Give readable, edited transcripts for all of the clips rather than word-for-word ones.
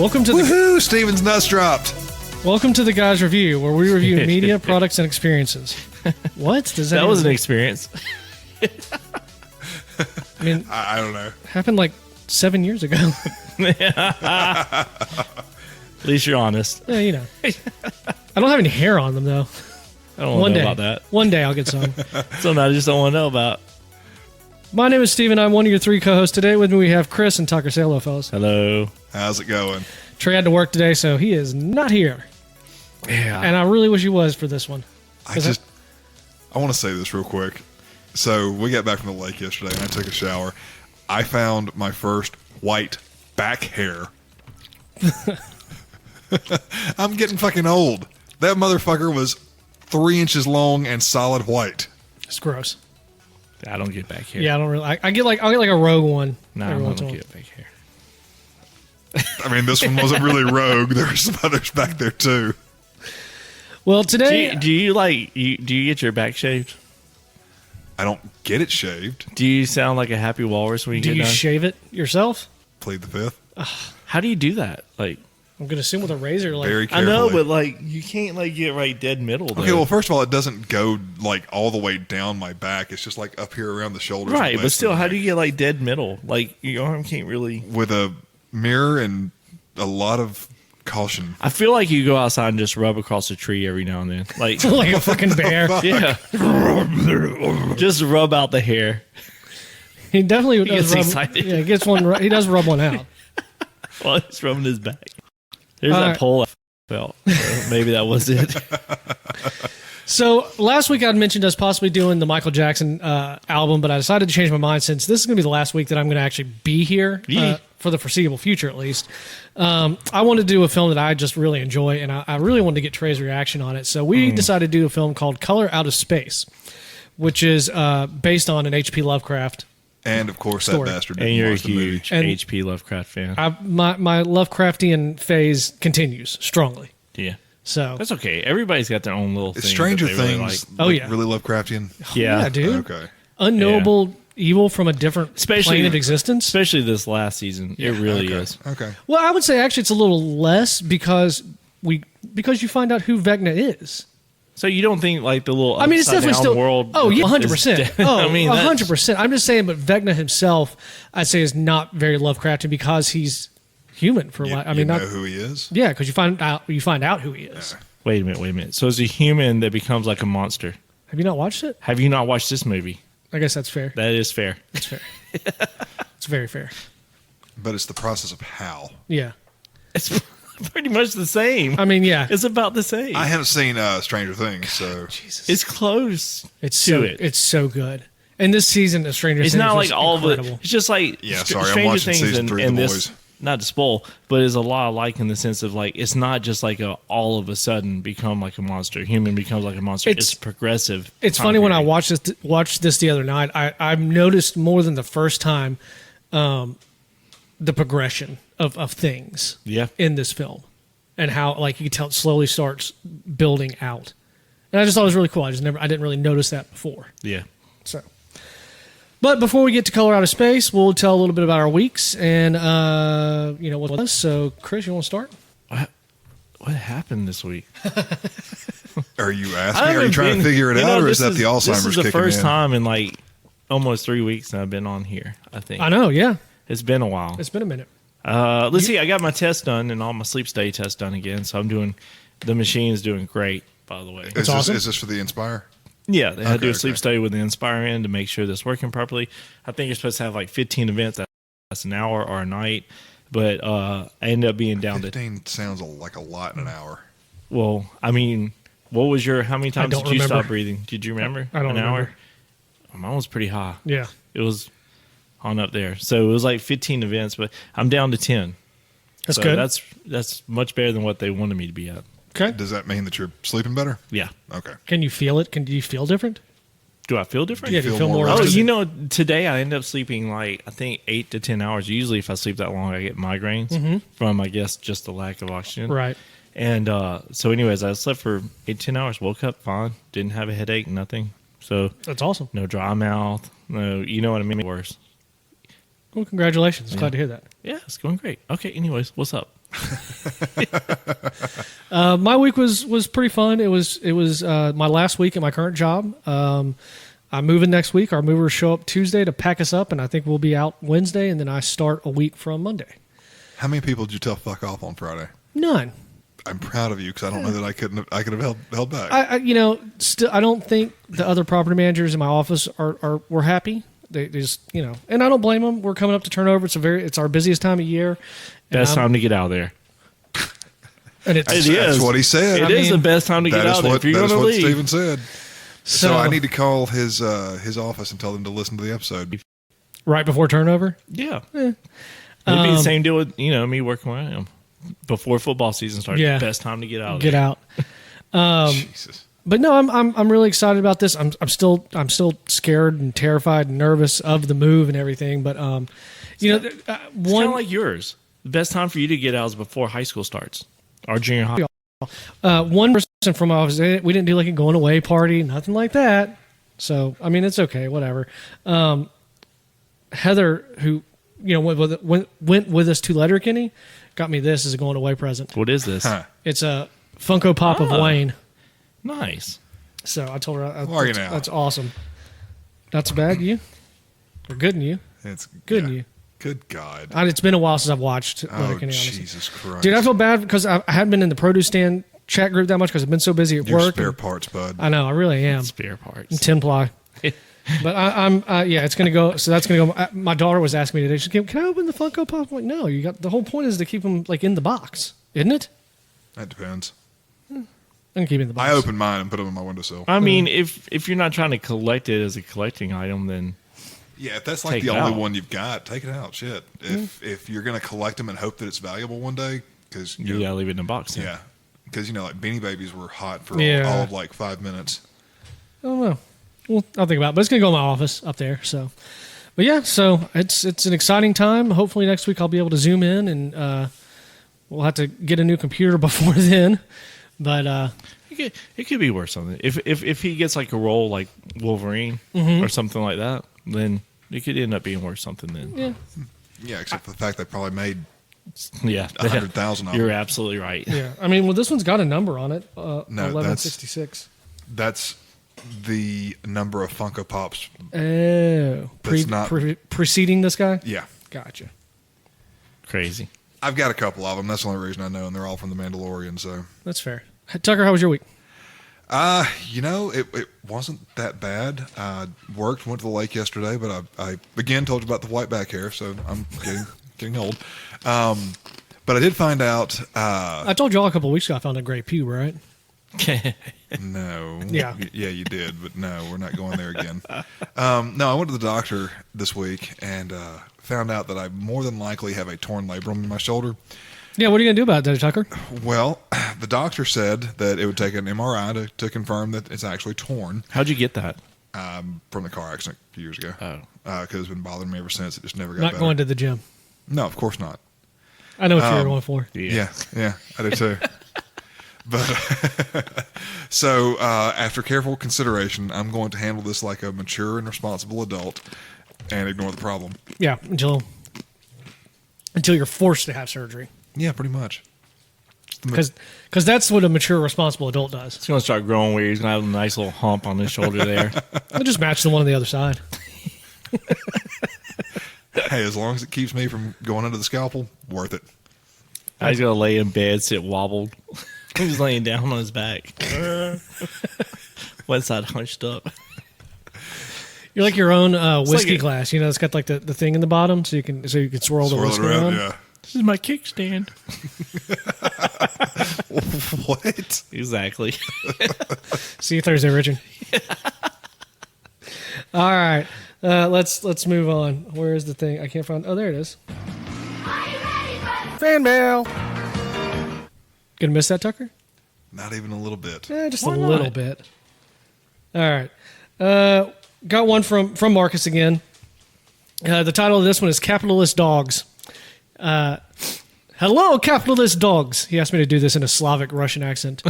Welcome to Woohoo! Steven's nuts dropped. Welcome to the Guys Review, where we review media, products, and experiences. What does that? That was an experience. I mean, I don't know. happened like 7 years ago. At least you're honest. Yeah, you know. I don't have any hair on them though. I don't want to know about that. One day I'll get some. Something I just don't want to know about. My name is Steven. I'm one of your three co-hosts today. With me we have Chris and Tucker. Say hello, fellas. Hello. How's it going? Trey had to work today, so he is not here. Yeah. And I really wish he was for this one. I want to say this real quick. So we got back from the lake yesterday, and I took a shower. I found my first white back hair. I'm getting fucking old. That motherfucker was 3 inches long and solid white. It's gross. I don't get back hair. Yeah, I don't really. I'll get like a rogue one. No, I don't get back hair. I mean, this one wasn't really rogue. There were some others back there too. Well, today, Do you get your back shaved? I don't get it shaved. Do you sound like a happy walrus when you do get you done? shave it yourself? Plead the fifth. How do you do that? Like, I'm gonna assume with a razor. Like, Very I carefully. know, but like, you can't like get right dead middle. Though. Okay, well, first of all, it doesn't go like all the way down my back. It's just like up here around the shoulders. right, and but less still, than how that. do you get like dead middle? Like, your arm can't really. With a mirror and a lot of caution. I feel like you go outside and just rub across a tree every now and then, like like a fucking bear. yeah, just rub out the hair. He definitely does gets rub. excited. Yeah, he gets one. He does rub one out. While he's rubbing his back. There's All that right. pole I felt. Maybe that was it. So last week I'd mentioned us possibly doing the Michael Jackson album, but I decided to change my mind since this is going to be the last week that I'm going to actually be here Yeah. for the foreseeable future, at least. I wanted to do a film that I just really enjoy, and I really wanted to get Trey's reaction on it. So we decided to do a film called Color Out of Space, which is based on an H.P. Lovecraft. And of course, Story. that bastard And didn't you're a watch the movie. huge And- H.P. Lovecraft fan. My Lovecraftian phase continues strongly. Yeah. So That's okay. Everybody's got their own little thing. Is Stranger that they really Things Oh, yeah. really Lovecraftian? Yeah. dude, Okay. unknowable evil from a different Especially- plane of existence. Especially this last season. It really Okay. is. Okay. Well, I would say actually it's a little less because you find out who Vecna is. So you don't think like the little I mean, it's definitely upside-down still world? Oh, yeah, is 100%. dead? Oh, I mean, that's- 100%. I'm just saying, but Vecna himself, I'd say, is not very Lovecraftian because he's human. For You, I mean, you not know who he is? yeah, because you find out who he is. Wait a minute. So it's a human that becomes like a monster. Have you not watched it? Have you not watched this movie? I guess that's fair. That is fair. That's fair. It's very fair. But it's the process of how. Yeah. It's pretty much the same. I mean, yeah. It's about the same. I haven't seen Stranger Things, so Jesus. It's close. It's to so it. It's so good. And this season of Stranger It's Things not was like all of incredible. it. It's just like Yeah, sorry, I'm Stranger watching Things season 3 of and The this. Boys. Not to spoil, but it's a lot alike in the sense of like it's not just like a all of a sudden become like a monster. Human becomes like a monster. It's progressive. It's time funny when I period. watched this the other night. I've noticed more than the first time the progression of things Yeah. in this film and how like you can tell it slowly starts building out. And I just thought it was really cool. I didn't really notice that before. Yeah. So, but before we get to Color Out of Space, we'll tell a little bit about our weeks and what was. So, Chris, you want to start? What happened this week? are you asking? Are you trying to figure it out, or is that the Alzheimer's This is the kicking first in? time in like almost 3 weeks that I've been on here. I think I know. Yeah, it's been a while. it's been a minute. Let's see. I got my test done and all my sleep study tests done again. So I'm doing. The machine is doing great. By the way, Is awesome. this for the Inspire? yeah, they had to do a Okay, sleep okay. study with the Inspire in to make sure that's working properly. I think you're supposed to have like 15 events. That's an hour or a night, but I ended up being down to. 15 sounds like a lot in an hour. Well, I mean, what was your? How many times don't did you remember. stop breathing? Did you remember? I don't an hour. remember. Mine was pretty high. Yeah. It was on up there. So it was like 15 events, but I'm down to 10. That's So good. That's much better than what they wanted me to be at. Okay. Does that mean that you're sleeping better? Yeah. Okay. Can you feel it? Do you feel different? Do I feel different? Yeah, do you feel feel more more? Oh, rested? you know, today I end up sleeping like I think 8 to 10 hours. Usually, if I sleep that long, I get migraines from I guess just the lack of oxygen. Right. And so, anyways, I slept for 8 to 10 hours. Woke up fine. Didn't have a headache. Nothing. So That's awesome. no dry mouth. No, you know what I mean. Worse. Well, congratulations. Glad to hear that. Yeah, it's going great. Okay. Anyways, what's up? My week was pretty fun. It was my last week at my current job. I'm moving next week. Our movers show up Tuesday to pack us up, and I think we'll be out Wednesday, and then I start a week from Monday. How many people did you tell fuck off on Friday? None. I'm proud of you because I don't know that I could have held back. I don't think the other property managers in my office were happy. They just, and I don't blame them. We're coming up to turnover. It's our busiest time of year. Best time to get out of there. And that's what he said. It is the best time to get out of there if you're going to leave. That is what Steven said. So I need to call his office and tell them to listen to the episode. Right before turnover? Yeah. It'd be the same deal with, me working where I am. Before football season starts, best time to get out. Get out. Jesus. But no, I'm really excited about this. I'm still scared and terrified and nervous of the move and everything. But one kind of like yours. The best time for you to get out is before high school starts, or junior high. One person from my office, we didn't do like a going away party, nothing like that. So I mean, it's okay, whatever. Heather, who went with us to Letterkenny, got me this as a going away present. What is this? It's a Funko Pop of Wayne. Nice. So I told her now. That's awesome. Not so bad, you? Or good in you? It's good in you. Good God. It's been a while since I've watched Letterkenny. Jesus Christ. Dude, I feel bad because I hadn't been in the produce stand chat group that much because I've been so busy at work. Spare parts, bud. I know, I really am. Spare parts. And 10 ply. But I'm it's going to go. So that's going to go. My daughter was asking me today, she came, can I open the Funko Pop? I'm like, no, the whole point is to keep them like in the box, isn't it? That depends. I can keep it in the box. I opened mine and put them on my windowsill. I mean, if you're not trying to collect it as a collecting item, then yeah, if that's like the only one you've got, take it out. Shit. If you're going to collect them and hope that it's valuable one day, because you gotta leave it in a box. Yeah, because like Beanie Babies were hot for all of like 5 minutes. I don't know. Well, I'll think about it. But it's going to go in my office up there. So, but yeah, so it's an exciting time. Hopefully next week I'll be able to zoom in, and we'll have to get a new computer before then. But it could be worth something. If he gets like a role like Wolverine or something like that, then it could end up being worth something then. Yeah, except for the fact they probably made 100,000 of them. You're absolutely right. Yeah, I mean, well, this one's got a number on it. No, 1166. That's the number of Funko Pops. Oh, preceding this guy? Yeah. Gotcha. Crazy. I've got a couple of them. That's the only reason I know, and they're all from The Mandalorian. So that's fair. Tucker, how was your week? It wasn't that bad. Went to the lake yesterday, but I again told you about the white back hair, so I'm getting old. But I did find out. I told you all a couple of weeks ago I found a gray pube, right? No. Yeah, you did, but no, we're not going there again. No, I went to the doctor this week and found out that I more than likely have a torn labrum in my shoulder. Yeah, what are you going to do about that, Tucker? Well, the doctor said that it would take an MRI to confirm that it's actually torn. How'd you get that? From the car accident a few years ago. Oh. Because it's been bothering me ever since. It just never got Not better. going to the gym. No, of course not. I know what you're going for. Yeah, I do too. But so after careful consideration, I'm going to handle this like a mature and responsible adult and ignore the problem. Yeah, until you're forced to have surgery. Yeah, pretty much. Because that's what a mature, responsible adult does. It's going to start growing weird. He's going to have a nice little hump on his shoulder there. I'll just match the one on the other side. Hey, as long as it keeps me from going under the scalpel, worth it. He's going to lay in bed, sit wobbled. He's laying down on his back. One side hunched up. You're like your own whiskey glass. It's got like the thing in the bottom, so you can swirl the whiskey around. Yeah. This is my kickstand. What? Exactly. See you Thursday, Richard. All right, let's move on. Where is the thing? I can't find. Oh, there it is. Fan mail. Gonna miss that, Tucker? Not even a little bit. Just a little bit. All right. Got one from Marcus again. The title of this one is Capitalist Dogs. Hello, capitalist dogs. He asked me to do this in a Slavic Russian accent.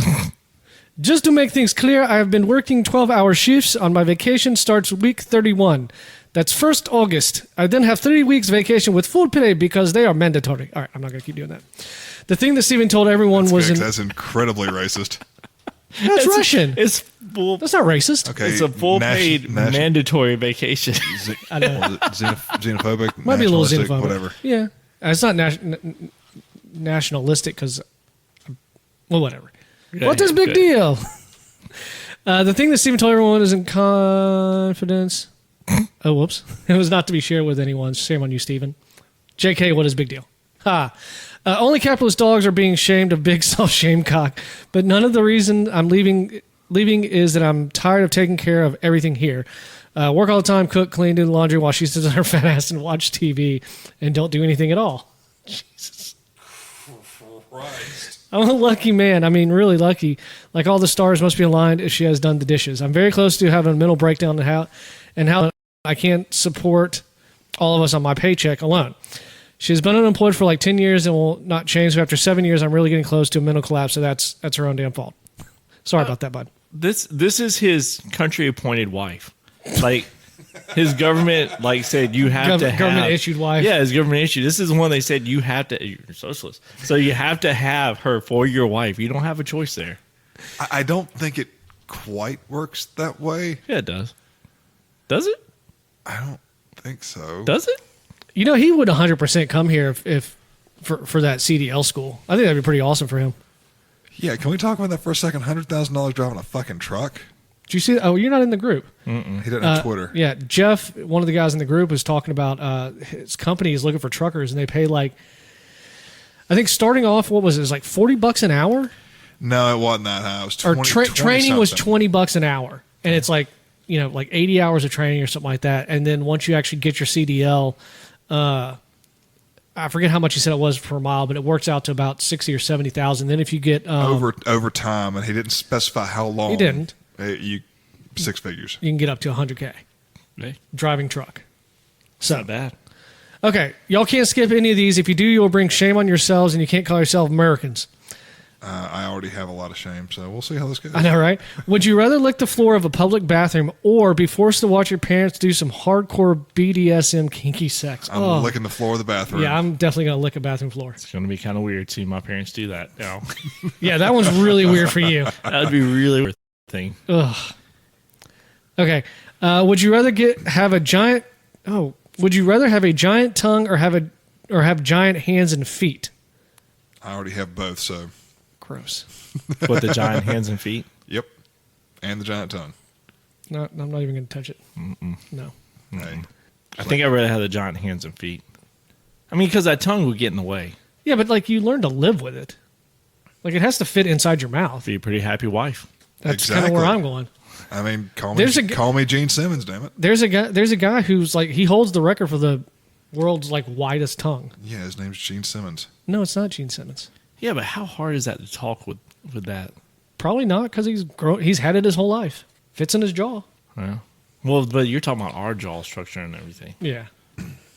Just to make things clear, I have been working 12-hour shifts. On my vacation starts week 31. That's 1st August. I then have 3 weeks vacation with full pay because they are mandatory. All right, I'm not going to keep doing that. The thing that Steven told everyone That's, was good, 'cause that's incredibly racist. that's Russian. It's full. That's not racist. Okay, It's a full paid mandatory vacation. I know. Xenophobic, Might be a little nationalistic, xenophobic. whatever. Yeah, it's not nationalistic because, well, whatever. Yeah, What's this yeah, big good. deal? The thing that Steven told everyone is in confidence. Oh, whoops! It was not to be shared with anyone. Shame on you, Steven. JK, what is big deal? Ha. Only capitalist dogs are being shamed of big self-shame cock, but none of the reason I'm leaving is that I'm tired of taking care of everything here. Work all the time, cook, clean, do the laundry while she sits on her fat ass and watch TV and don't do anything at all. Jesus. Christ. I'm a lucky man. I mean, really lucky. Like all the stars must be aligned if she has done the dishes. I'm very close to having a mental breakdown and how I can't support all of us on my paycheck alone. She's been unemployed for like 10 years and will not change. So after 7 years, I'm really getting close to a mental collapse. So that's her own damn fault. Sorry about that, bud. This is his country appointed wife. Like his government said you have to have government issued wife. Yeah, his government issued. This is one they said you have to. You're a socialist, so you have to have her for your wife. You don't have a choice there. I don't think it quite works that way. Yeah, it does. Does it? I don't think so. Does it? You know, he would 100% come here if for that CDL school. I think that'd be pretty awesome for him. Yeah, can we talk about that for a second? $100,000 driving a fucking truck? Did you see that? Oh, you're not in the group. He doesn't have Twitter. Yeah, Jeff, one of the guys in the group, was talking about his company is looking for truckers, and they pay like, I think starting off, what was it? It was like $40 an hour? No, it wasn't that high. It was 20, Or 20 training was something. $20 an hour. And it's like, like 80 hours of training or something like that. And then once you actually get your CDL, I forget how much he said it was per mile, but it works out to about 60 or 70,000. Then if you get over time, and he didn't specify how long. He didn't. Six figures. You can get up to 100K Hey, driving truck. it's not bad. Okay, y'all can't skip any of these. If you do, you'll bring shame on yourselves, and you can't call yourself Americans. I already have a lot of shame, so we'll see how this goes. I know, right? Would you rather lick the floor of a public bathroom or be forced to watch your parents do some hardcore BDSM kinky sex? I'm licking the floor of the bathroom. Yeah, I'm definitely going to lick a bathroom floor. It's going to be kind of weird seeing my parents do that now. Yeah, that one's really weird for you. That would be really weird thing. Ugh. Okay. Would you rather have a giant? Oh, would you rather have a giant tongue or have giant hands and feet? I already have both, so. Gross. With the giant hands and feet. Yep. And the giant tongue. No, I'm not even going to touch it. No. Hey. I think I'd rather have the giant hands and feet. I mean, because that tongue would get in the way. Yeah, but like you learn to live with it. Like it has to fit inside your mouth. Be a pretty happy wife. That's kind of where I'm going. I mean, call me Gene Simmons, damn it. There's a guy who's like he holds the record for the world's like widest tongue. Yeah, his name's Gene Simmons. No, it's not Gene Simmons. Yeah, but how hard is that to talk with that? Probably not because he's had it his whole life. Fits in his jaw. Yeah. Well, but you're talking about our jaw structure and everything. Yeah.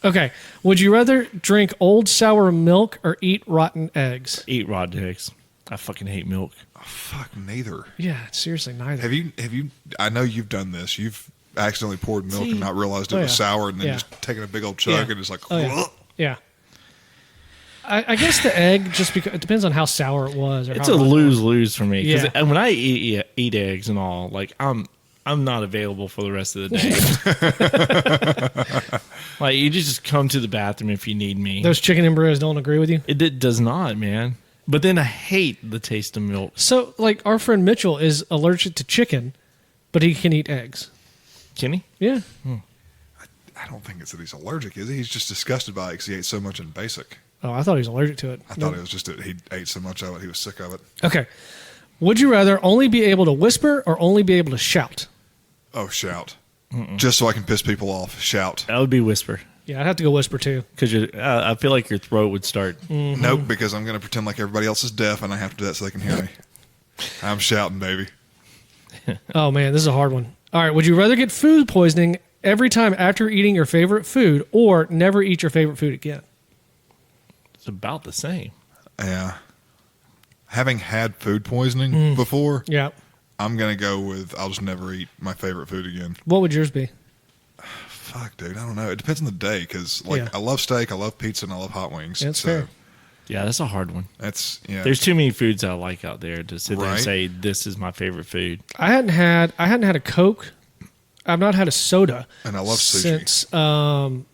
Okay. Would you rather drink old sour milk or eat rotten eggs? Eat raw eggs. I fucking hate milk. Oh, fuck, neither. Yeah, seriously, neither. Have you? I know you've done this. You've accidentally poured milk and not realized it was sour, and then just taken a big old chug and it's like, yeah. I guess the egg just because it depends on how sour it was. Or It's how a rotten it was. lose for me. Because Yeah. when I eat eggs and all, like I'm not available for the rest of the day. Like you just come to the bathroom if you need me. Those chicken embryos don't agree with you. It does not, man. But then I hate the taste of milk. So, like, our friend Mitchell is allergic to chicken, but he can eat eggs. Can he? Yeah. I don't think it's that he's allergic, is he? He's just disgusted by it because he ate so much in basic. Oh, I thought he was allergic to it. I thought it was just that he ate so much of it, he was sick of it. Okay. Would you rather only be able to whisper or only be able to shout? Oh, shout. Just so I can piss people off. Shout. That would be whisper. Yeah, I'd have to go whisper too. Because I feel like your throat would start. Nope, because I'm going to pretend like everybody else is deaf and I have to do that so they can hear me. I'm shouting, baby. Oh, man, this is a hard one. All right. Would you rather get food poisoning every time after eating your favorite food or never eat your favorite food again? It's about the same. Yeah. Having had food poisoning before, Yeah. I'm going to go with I'll just never eat my favorite food again. What would yours be? Fuck, dude. I don't know. It depends on the day because, Yeah. I love steak, I love pizza, and I love hot wings. That's fair. Yeah, that's a hard one. That's There's too many foods I like out there to sit there and Right. say this is my favorite food. I hadn't had a Coke. I've not had a soda. And I love sushi. Since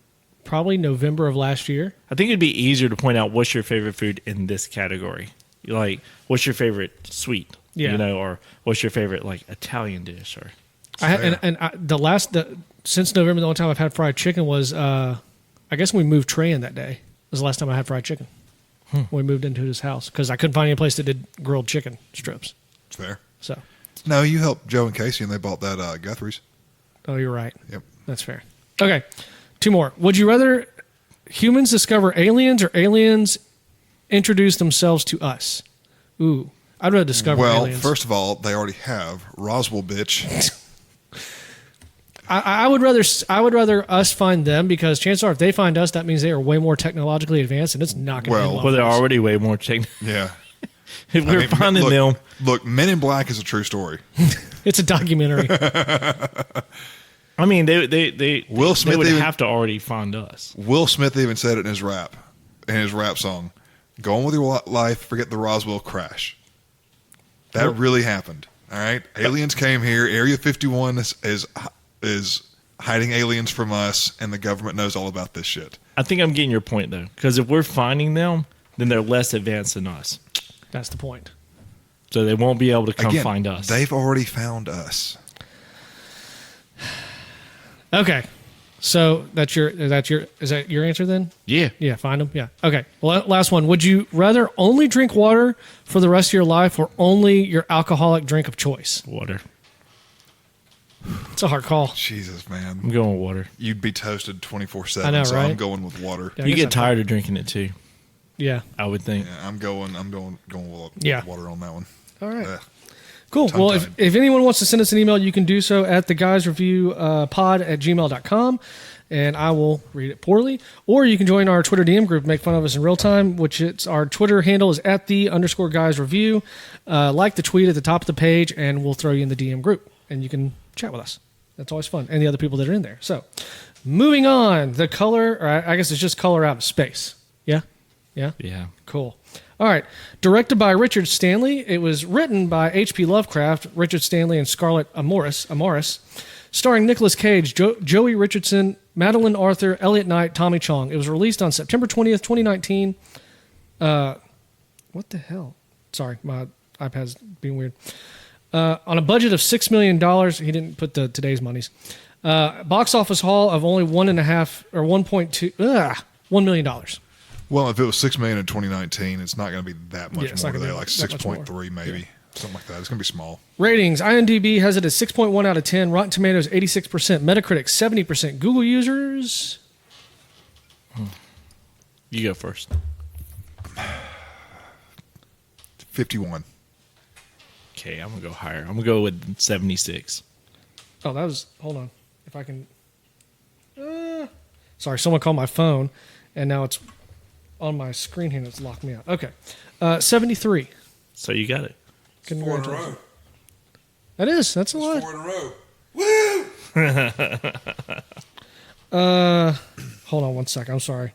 probably November of last year. I think it'd be easier to point out what's your favorite food in this category. Like, what's your favorite sweet? Yeah. Or what's your favorite like Italian dish? Or Since November, the only time I've had fried chicken was I guess when we moved Trey in that day. It was the last time I had fried chicken. When we moved into his house because I couldn't find any place that did grilled chicken strips. It's fair. So, No, you helped Joe and Casey, and they bought that Guthrie's. oh, you're right. Yep. That's fair. Okay, 2 more. Would you rather humans discover aliens or aliens introduce themselves to us? Ooh, I'd rather discover aliens. First of all, they already have Roswell, bitch. I would rather us find them because chances are if they find us, that means they are way more technologically advanced, and it's not going to. Well, they're already way more technical. Yeah. If we're finding them. Look, Men in Black is a true story. It's a documentary. I mean, they Will Smith would even- have to already find us. Will Smith even said it in his rap song. Go on with your life, forget the Roswell crash. That really happened. All right? Aliens came here. Area 51 is hiding aliens from us, and the government knows all about this shit. I think I'm getting your point, though. Because if we're finding them, then they're less advanced than us. That's the point. So they won't be able to come Again, find us. They've already found us. Okay, so is that your answer then? Yeah. Yeah, find them. Yeah. Okay. Well, last one. Would you rather only drink water for the rest of your life or only your alcoholic drink of choice? Water. It's a hard call. Jesus, man. I'm going with water. You'd be toasted 24/7, I know, so right? I'm going with water. Yeah, I You guess get tired of drinking it, too, Yeah. I would think. Yeah, I'm going with Yeah. water on that one. All right. Ugh. Cool. Tongue Well, tied. if anyone wants to send us an email, you can do so at theguysreviewpod@gmail.com, and I will read it poorly. Or you can join our Twitter DM group, make fun of us in real time, which our Twitter handle is at @the_guysreview. Like the tweet at the top of the page, and we'll throw you in the DM group, and you can chat with us. That's always fun, and the other people that are in there. So, moving on, the color, or I guess it's just color out of space. Yeah? Yeah? Yeah. Cool. All right. Directed by Richard Stanley. It was written by H.P. Lovecraft, Richard Stanley, and Scarlett Amaris. Starring Nicolas Cage, Joey Richardson, Madeline Arthur, Elliot Knight, Tommy Chong. It was released on September 20th, 2019. What the hell? Sorry, my iPad's being weird. On a budget of $6 million. He didn't put today's monies. Box office haul of only $1 million. Well, if it was $6 million in 2019, it's not going to be that much Yeah, it's more not gonna today, be like that much more. 6.3 maybe, something like that. It's going to be small. Ratings. IMDb has it at 6.1 out of 10. Rotten Tomatoes, 86%. Metacritic, 70%. Google users. You go first. 51. Okay, I'm going to go higher. I'm going to go with 76. Oh, that was. Hold on. If I can. Sorry, someone called my phone, and now it's on my screen here and it's locked me out. Okay. 73. So you got it. Congratulations. That's a lot. 4 in a row. Woo! Hold on one second. I'm sorry.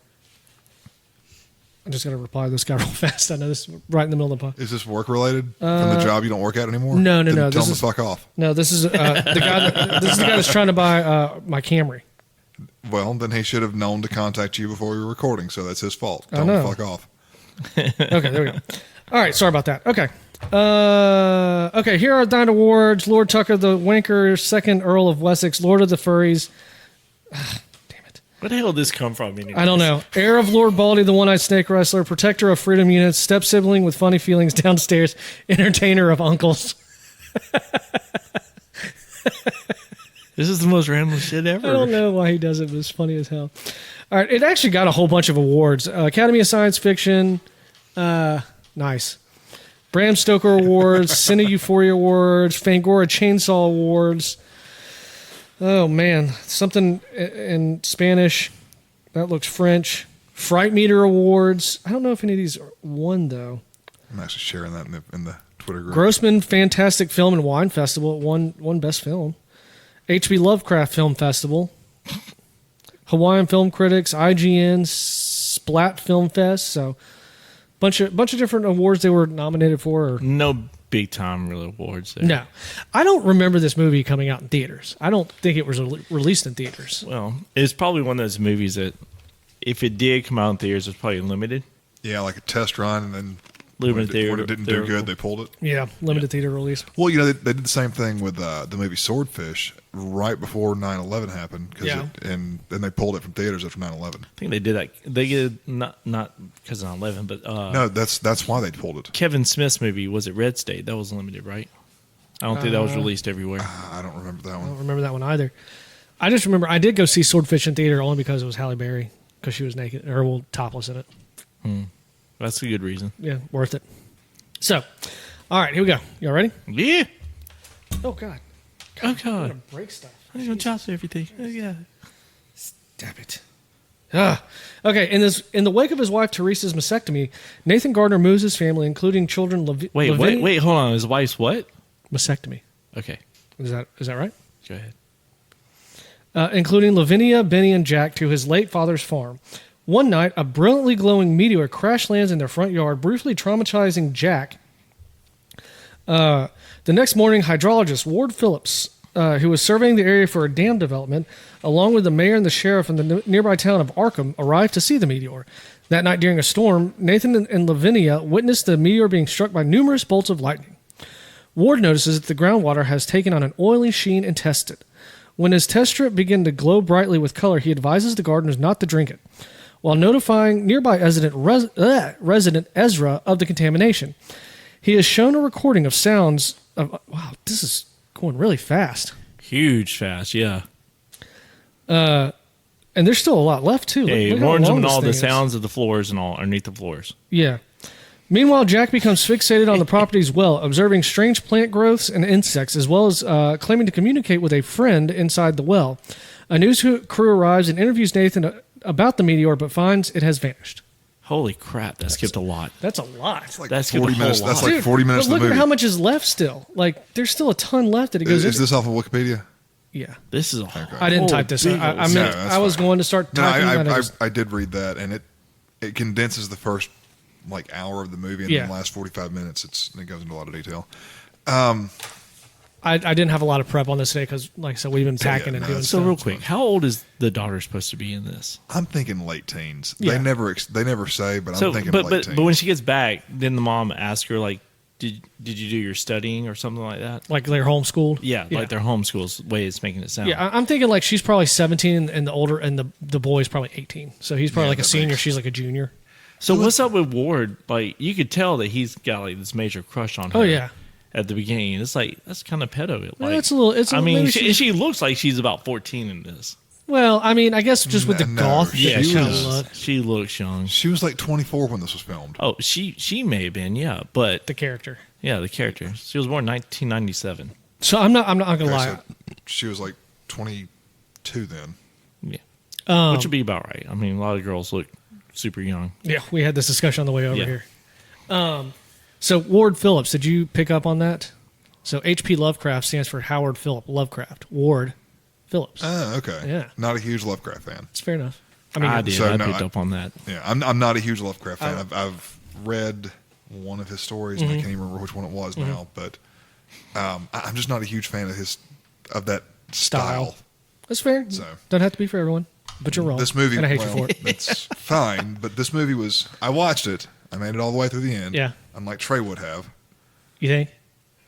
I just got to reply to this guy real fast. I know this is right in the middle of the pod. Is this work related from the job you don't work at anymore? no, Then no, Tell this him is- to fuck off. No, this is the guy. This is the guy that's trying to buy my Camry. Well, then he should have known to contact you before we were recording, so that's his fault. I Tell him know. to fuck off. Okay, there we go. All right, sorry about that. Okay. Okay, here are the 9 awards. Lord Tucker the Wanker, 2nd Earl of Wessex, Lord of the Furries. Damn it. Where the hell did this come from anyway? I don't know. Heir of Lord Baldy, the One-Eyed Snake Wrestler, Protector of Freedom Units, Step-Sibling with Funny Feelings Downstairs, Entertainer of Uncles. This is the most random shit ever. I don't know why he does it, but it's funny as hell. All right, it actually got a whole bunch of awards. Academy of Science Fiction, nice. Bram Stoker Awards, Cine Euphoria Awards, Fangora Chainsaw Awards. Oh, man. Something in Spanish. That looks French. Fright Meter Awards. I don't know if any of these won, though. I'm actually sharing that in the Twitter group. Grossman Fantastic Film and Wine Festival won Best Film. H.P. Lovecraft Film Festival. Hawaiian Film Critics, IGN, Splat Film Fest. So Bunch of different awards they were nominated for. Or, No big time real awards there. no, I don't remember this movie coming out in theaters. I don't think it was released in theaters. Well, it's probably one of those movies that if it did come out in theaters, it's probably limited. Yeah, like a test run, and then Limited theater. when it didn't do good, they pulled it. Yeah, limited theater release. Well, you know, they did the same thing with the movie Swordfish right before 9/11 happened, and then they pulled it from theaters after 9/11. I think they did that. They did not because of 9/11, but No, that's why they pulled it. Kevin Smith's movie, was it Red State? That was limited, right? I don't think that was released everywhere. I don't remember that I one. don't remember that one either. I just remember I did go see Swordfish in theater only because it was Halle Berry, because she was naked or well topless in it. That's a good reason. Yeah, worth it. So, all right, here we go. Y'all ready? Yeah. Oh God, Oh I'm God. gonna break stuff. I'm gonna chop everything. Oh, yeah. Damn it. Okay, in the wake of his wife Teresa's mastectomy, Nathan Gardner moves his family, including children. Wait, hold on. His wife's what? Mastectomy. Okay, Is that right? go ahead. Including Lavinia, Benny, and Jack, to his late father's farm. One night, a brilliantly glowing meteor crash lands in their front yard, briefly traumatizing Jack. The next morning, hydrologist Ward Phillips, who was surveying the area for a dam development, along with the mayor and the sheriff in the nearby town of Arkham, arrived to see the meteor. That night during a storm, Nathan and Lavinia witnessed the meteor being struck by numerous bolts of lightning. Ward notices that the groundwater has taken on an oily sheen and tests it. When his test strip began to glow brightly with color, he advises the gardeners not to drink it, while notifying nearby resident Ezra of the contamination. He has shown a recording of sounds of... Wow, this is going really fast. Huge fast, yeah. And there's still a lot left, too. Yeah, he Look how warns them long and all this the thing is. sounds of the floors and all underneath the floors. Yeah. Meanwhile, Jack becomes fixated on the property's well, observing strange plant growths and insects, as well as claiming to communicate with a friend inside the well. A news crew arrives and interviews Nathan about the meteor, but finds it has vanished. Holy crap, that skipped a lot. That's a lot. It's like That's 40 a minutes. whole That's lot. like 40 minutes but of look the at movie. how much is left still. Like, there's still a ton left that it goes Is into. this off of Wikipedia? Yeah. This is a I didn't whole type this. big I old- mean, No, that's I was fine. going to start No, typing that. I did read that, and it condenses the first like hour of the movie, and Yeah. then the last 45 minutes it goes into a lot of detail. I didn't have a lot of prep on this today because, like I said, we've been packing yeah, and no, doing it's So stuff. real quick, how old is the daughter supposed to be in this? I'm thinking late teens. Yeah. They never say, but So, I'm thinking but late but teens. but when she gets back, then the mom asks her like, "Did you do your studying or something like that?" Like they're homeschooled. Yeah, like their homeschool's way it's making it sound. Yeah, I'm thinking like she's probably 17 and the boy's probably 18. So he's probably Yeah, like a that senior. makes- She's like a junior. So what's up with Ward? Like you could tell that he's got like this major crush on her. Oh, yeah. At the beginning, it's like that's kind of pedo. Like, Well, it's a little. It's. I mean, maybe she looks like she's about 14 in this. Well, I mean, I guess just with the No, goth. she Yeah, kind of was- look, she looks young. She was like 24 when this was filmed. Oh, she may have been, yeah, but the character. yeah, the character. She was born in 1997. So I'm not gonna Okay, lie. so she was like 22 then. Yeah, which would be about right. I mean, a lot of girls look super young. Yeah, we had this discussion on the way over Yeah. here. So Ward Phillips, did you pick up on that? So H.P. Lovecraft stands for Howard Philip Lovecraft. Ward Phillips. Oh, okay. Yeah. Not a huge Lovecraft fan. It's fair enough. I mean, I did. so I no, picked I- up on that. Yeah, I'm not a huge Lovecraft fan. Oh. I've read one of his stories, Mm-hmm. and I can't even remember which one it was now. But I'm just not a huge fan of that style. that's fair. So- Don't have to be for everyone, but you're wrong. This movie, and I hate well, you for it. It's fine, but this movie was. I watched it. I made it all the way through the end. Yeah. Unlike Trey would have, You think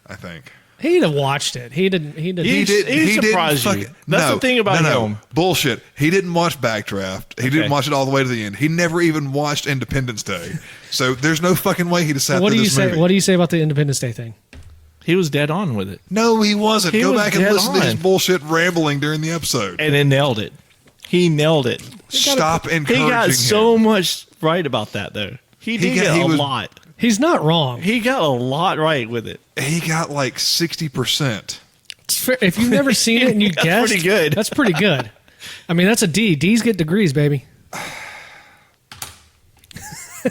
I think. he'd have watched it? He didn't. He didn't. He didn't surprised you. fucking- That's the thing about him. Bullshit. He didn't watch Backdraft. He didn't Okay. watch it all the way to the end. He never even watched Independence Day. So there's no fucking way he'd have sat What through do you this say? movie. What do you say about the Independence Day thing? He was dead on with it, No, he wasn't. He Go was back and dead listen to his on. bullshit rambling during the episode. and then nailed it. He nailed it. Stop He encouraging got him. so much right about that, though. He did get he a was- lot. He's not wrong. He got a lot right with it. He got like 60%. It's fair. If you've never seen it and you That's guessed, pretty good. That's pretty good. I mean, that's a D. D's get degrees, baby.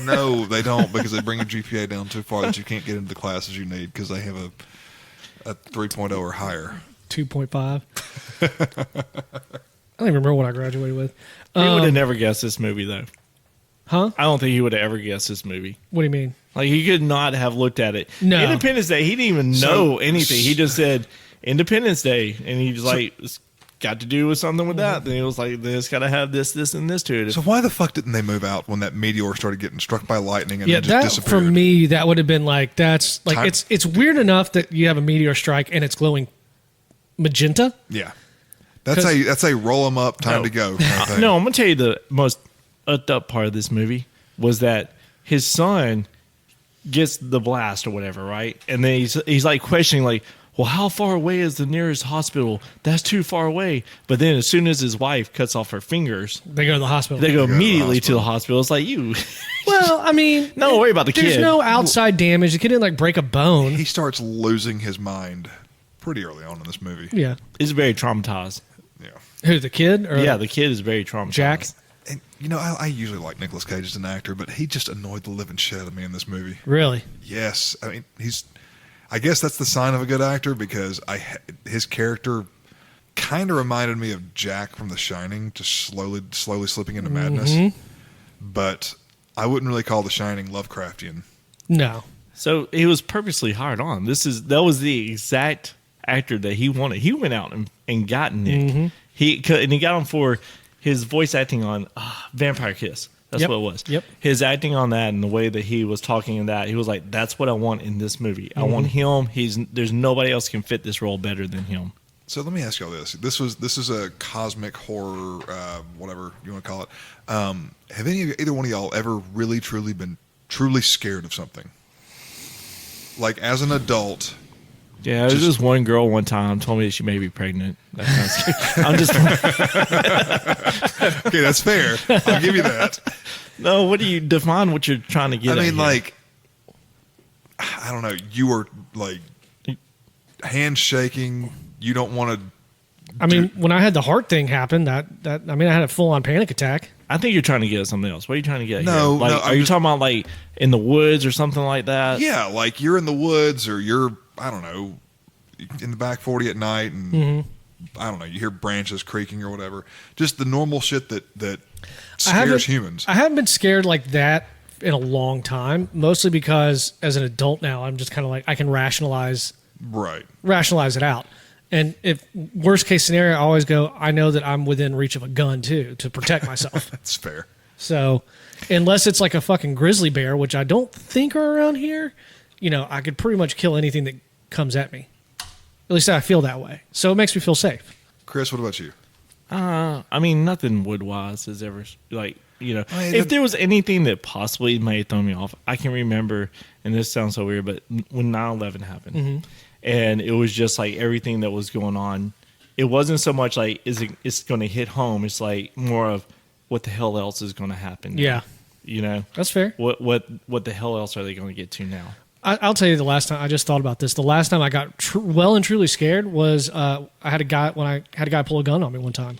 No, they don't because they bring your GPA down too far that you can't get into the classes you need because they have a 3.0 or higher. 2.5. I don't even remember what I graduated with. He would have never guessed this movie, though. Huh? I don't think he would have ever guessed this movie. What do you mean? Like, he could not have looked at it. No. Independence Day, he didn't even know anything. He just said Independence Day, and he just it's got to do with something with that. Then he was like, "This got to have this, and this to it." So why the fuck didn't they move out when that meteor started getting struck by lightning and Yeah, then just that disappeared? for me, that would have been like that's like Time- it's weird enough that you have a meteor strike and it's glowing magenta. Yeah, that's a roll them up, time to go. Kind of thing. No, I'm gonna tell you the most up part of this movie was that his son gets the blast or whatever, right? And then he's like questioning, like, well, how far away is the nearest hospital? That's too far away. But then as soon as his wife cuts off her fingers, They go to the hospital. they go to the immediately to the hospital. hospital. It's like, you well, I mean, no worry about the there's kid. no outside damage. The kid didn't like break a bone. He starts losing his mind pretty early on in this movie. Yeah. He's very traumatized. Yeah. Who, the kid? Or Yeah, the kid is very traumatized. Jack? And, I usually like Nicolas Cage as an actor, but he just annoyed the living shit out of me in this movie. Really? Yes. I mean, I guess that's the sign of a good actor because his character kind of reminded me of Jack from The Shining, just slowly slipping into madness. But I wouldn't really call The Shining Lovecraftian. No. So he was purposely hired on. That was the exact actor that he wanted. He went out and got Nick. He got him for his voice acting on Vampire Kiss. That's Yep. what it was. Yep. His acting on that and the way that he was talking in that, he was like, "That's what I want in this movie. I want him. There's nobody else can fit this role better than him." So let me ask y'all this. This is a cosmic horror, whatever you want to call it. Have either one of y'all ever really, truly been truly scared of something? Like as an adult. Yeah, there was this one girl one time told me that she may be pregnant. That kind of scary. I'm just Okay, that's fair. I'll give you that. no. What do you define what you're trying to get? I at mean, here? like, I don't know. You were like hand shaking. You don't want to. I mean, when I had the heart thing happen, I had a full on panic attack. I think you're trying to get at something else. What are you trying to get at? No, here? Like, no, are you talking about like in the woods or something like that? Yeah, like you're in the woods or you're, I don't know, in the back 40 at night and I don't know, you hear branches creaking or whatever. Just the normal shit that scares humans. I haven't been scared like that in a long time, mostly because as an adult now, I'm just kind of like, I can rationalize it out. And if worst case scenario, I always go, I know that I'm within reach of a gun too to protect myself. That's fair. So unless it's like a fucking grizzly bear, which I don't think are around here, I could pretty much kill anything that comes at me. At least I feel that way. So it makes me feel safe. Chris, what about you? I mean, nothing wood wise is ever like, mean, if there was anything that possibly may have thrown me off, I can remember, and this sounds so weird, but when 9/11 happened, and it was just like everything that was going on, it wasn't so much like it's going to hit home. It's like more of what the hell else is going to happen now? Yeah. That's fair. What the hell else are they going to get to now? I'll tell you the last time, I just thought about this. The last time I got well and truly scared was I had a guy pull a gun on me one time.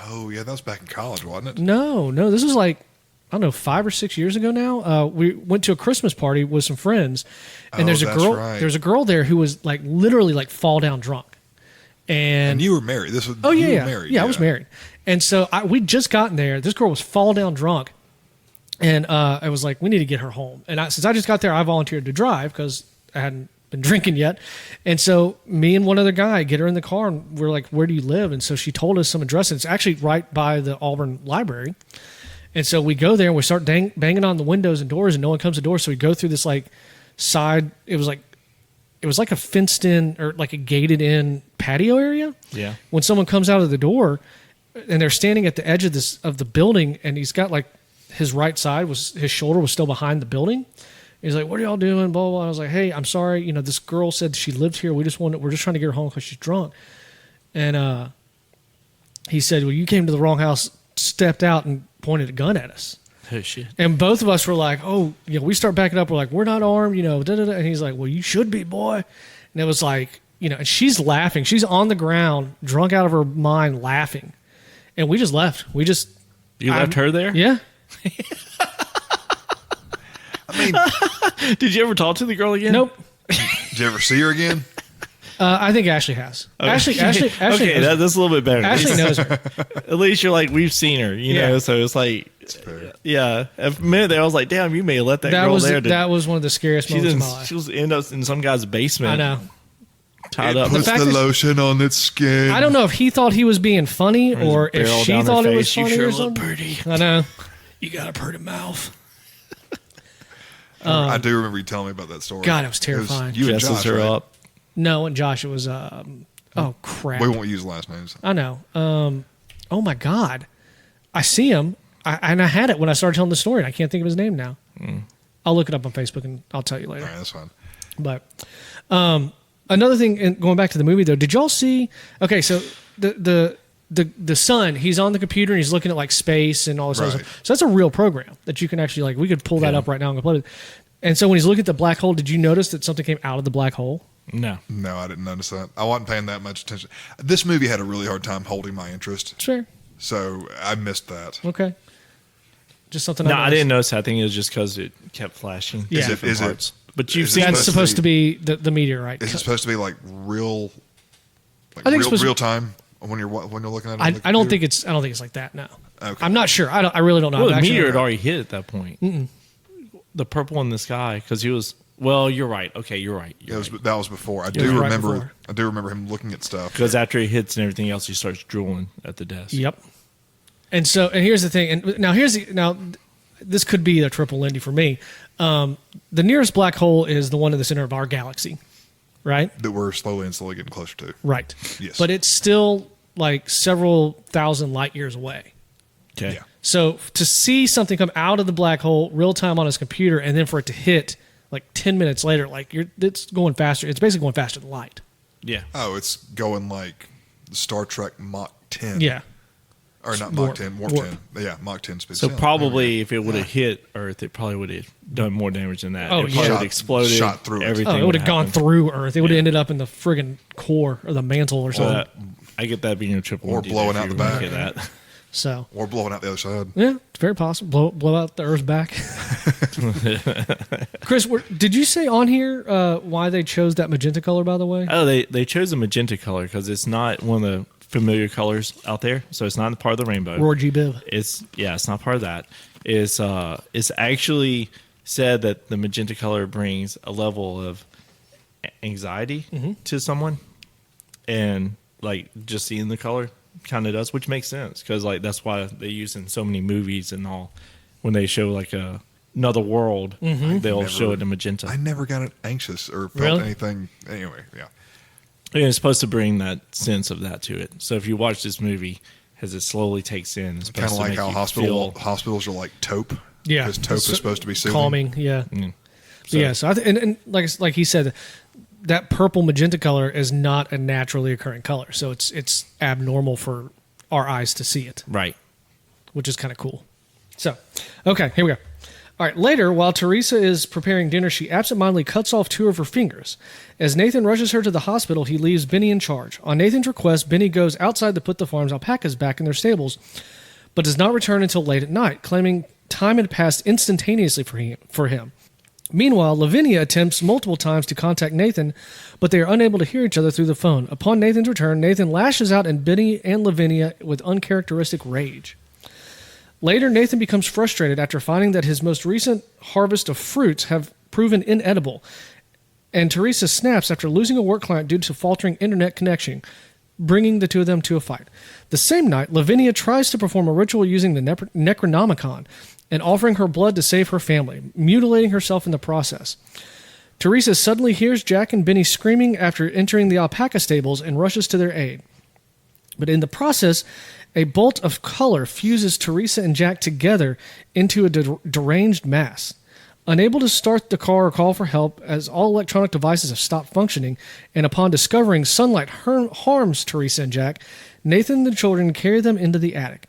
Oh, yeah, that was back in college, wasn't it? No, this was like, I don't know, 5 or 6 years ago now. We went to a Christmas party with some friends, and there's a girl there who was like literally like fall down drunk. And you were married. You were married. Yeah, I was married. And so we just gotten there. This girl was fall down drunk. And I was like, we need to get her home. And since I just got there, I volunteered to drive because I hadn't been drinking yet. And so me and one other guy get her in the car, and we're like, where do you live? And so she told us some address. And it's actually right by the Auburn Library. And so we go there, and we start banging on the windows and doors, and no one comes to the door. So we go through this like side. It was like a fenced in or like a gated in patio area. Yeah. When someone comes out of the door, and they're standing at the edge of the building, and he's got like his right side his shoulder was still behind the building. He's like, "What are y'all doing?" Blah, blah, blah. I was like, "Hey, I'm sorry. This girl said she lived here. We're just trying to get her home because she's drunk." And he said, "Well, you came to the wrong house." Stepped out and pointed a gun at us. Oh shit! And both of us were like, "Oh, we start backing up. We're like, we're not armed, da, da, da." And he's like, "Well, you should be, boy." And it was like, and she's laughing. She's on the ground, drunk out of her mind, laughing. And we just left. You left her there? Yeah. I mean, did you ever talk to the girl again? Nope. did you ever see her again? I think Ashley has. Okay. Ashley okay, knows that's a little bit better. Ashley knows her. At least you're like, we've seen her, Yeah. so it's like, It's fair. Yeah, a minute there, I was like, "Damn, you may have let that girl there." That was one of the scariest moments of my life. She was end up in some guy's basement. I know. Tied It up. puts fact the is- lotion on its skin. I don't know if he thought he was being funny or if barrel she down her thought it was face. You funny sure or look something. pretty. I know. You got a pretty mouth. I do remember you telling me about that story. God, it was terrifying. you and Dresses Josh, her right? up. No, and Josh, it was. Oh crap! We won't use last names. I know. Oh my God, I see him, and I had it when I started telling the story. And I can't think of his name now. I'll look it up on Facebook and I'll tell you later. All right, that's fine. But another thing, and going back to the movie though, did y'all see? Okay, so the son, he's on the computer and he's looking at like space and all this other Right. stuff. So that's a real program that you can actually like. We could pull that Yeah. up right now and go play with it. And so when he's looking at the black hole, did you notice that something came out of the black hole? No. No, I didn't notice that. I wasn't paying that much attention. This movie had a really hard time holding my interest, Sure. so I missed that. Okay. Just something. No, I noticed. didn't notice that. I think it was just because it kept flashing. Yeah. different Is it- parts. But you've is it seen That's supposed supposed to be the meteorite. Is it supposed to be like real, I think it's supposed to- real time when you're looking at it? on the I don't computer? think it's. I don't think it's like that. No. Okay. I'm not sure. I really don't know. Well, I've the actually meteor never- had already hit at that point. The purple in the sky, because he was. Well, you're right. Okay, you're right. That was before. I was do right remember. before. I do remember him looking at stuff. Because after he hits and everything else, he starts drooling at the desk. Yep. And so, and here's the thing. And now, this could be a triple Lindy for me. The nearest black hole is the one in the center of our galaxy, right? That we're slowly getting closer to. Right. Yes. But it's still like several thousand light years away. Okay. Yeah. So to see something come out of the black hole real time on his computer, and then for it to hit like 10 minutes later, like it's going faster. It's basically going faster than light. Yeah. Oh, it's going like Star Trek Mach 10. Yeah. Or not Warp. Mach 10, Warp Warp. 10. Yeah, Mach 10 speed. So Yeah, probably if it would have hit Earth, it probably would have done more damage than that. Oh, it yeah. probably would Shot- have exploded. shot through it. Everything Oh, it would have gone happened. through Earth. It would have Yeah. ended up in the friggin' core or the mantle or something. I get that being a triple. Or D blowing if out you the back. Get that. So Or blowing out the other side. yeah, it's very possible. Blow out the Earth's back. Chris, did you say on here why they chose that magenta color? By the way, Oh, they chose a magenta color because it's not one of the familiar colors out there, so it's not part of the rainbow. Roy G. Biv. It's not part of that. It's actually said that the magenta color brings a level of anxiety to someone, and like just seeing the color kind of does, which makes sense because like that's why they use in so many movies and all. When they show like another world, they'll show it in magenta. I never got anxious or felt Really? anything. Anyway, yeah. And it's supposed to bring that sense of that to it. So if you watch this movie, as it slowly takes in, it's Kind supposed of to like make how you hospitals are like taupe. Yeah, Because taupe is supposed to be soothing. calming. Yeah, Mm. so, yeah. So and like he said, that purple magenta color is not a naturally occurring color. So it's abnormal for our eyes to see it, right. which is kind of cool. So, okay, here we go. All right, later, while Teresa is preparing dinner, she absentmindedly cuts off 2 of her fingers. As Nathan rushes her to the hospital, he leaves Benny in charge. On Nathan's request, Benny goes outside to put the farm's alpacas back in their stables, but does not return until late at night, claiming time had passed instantaneously for him. Meanwhile, Lavinia attempts multiple times to contact Nathan, but they are unable to hear each other through the phone. Upon Nathan's return, Nathan lashes out at Benny and Lavinia with uncharacteristic rage. Later, Nathan becomes frustrated after finding that his most recent harvest of fruits have proven inedible, and Teresa snaps after losing a work client due to faltering internet connection, bringing the two of them to a fight. The same night, Lavinia tries to perform a ritual using the Necronomicon and offering her blood to save her family, mutilating herself in the process. Teresa suddenly hears Jack and Benny screaming after entering the alpaca stables and rushes to their aid. But in the process, a bolt of color fuses Teresa and Jack together into a deranged mass. Unable to start the car or call for help, as all electronic devices have stopped functioning, and upon discovering sunlight harms Teresa and Jack, Nathan and the children carry them into the attic.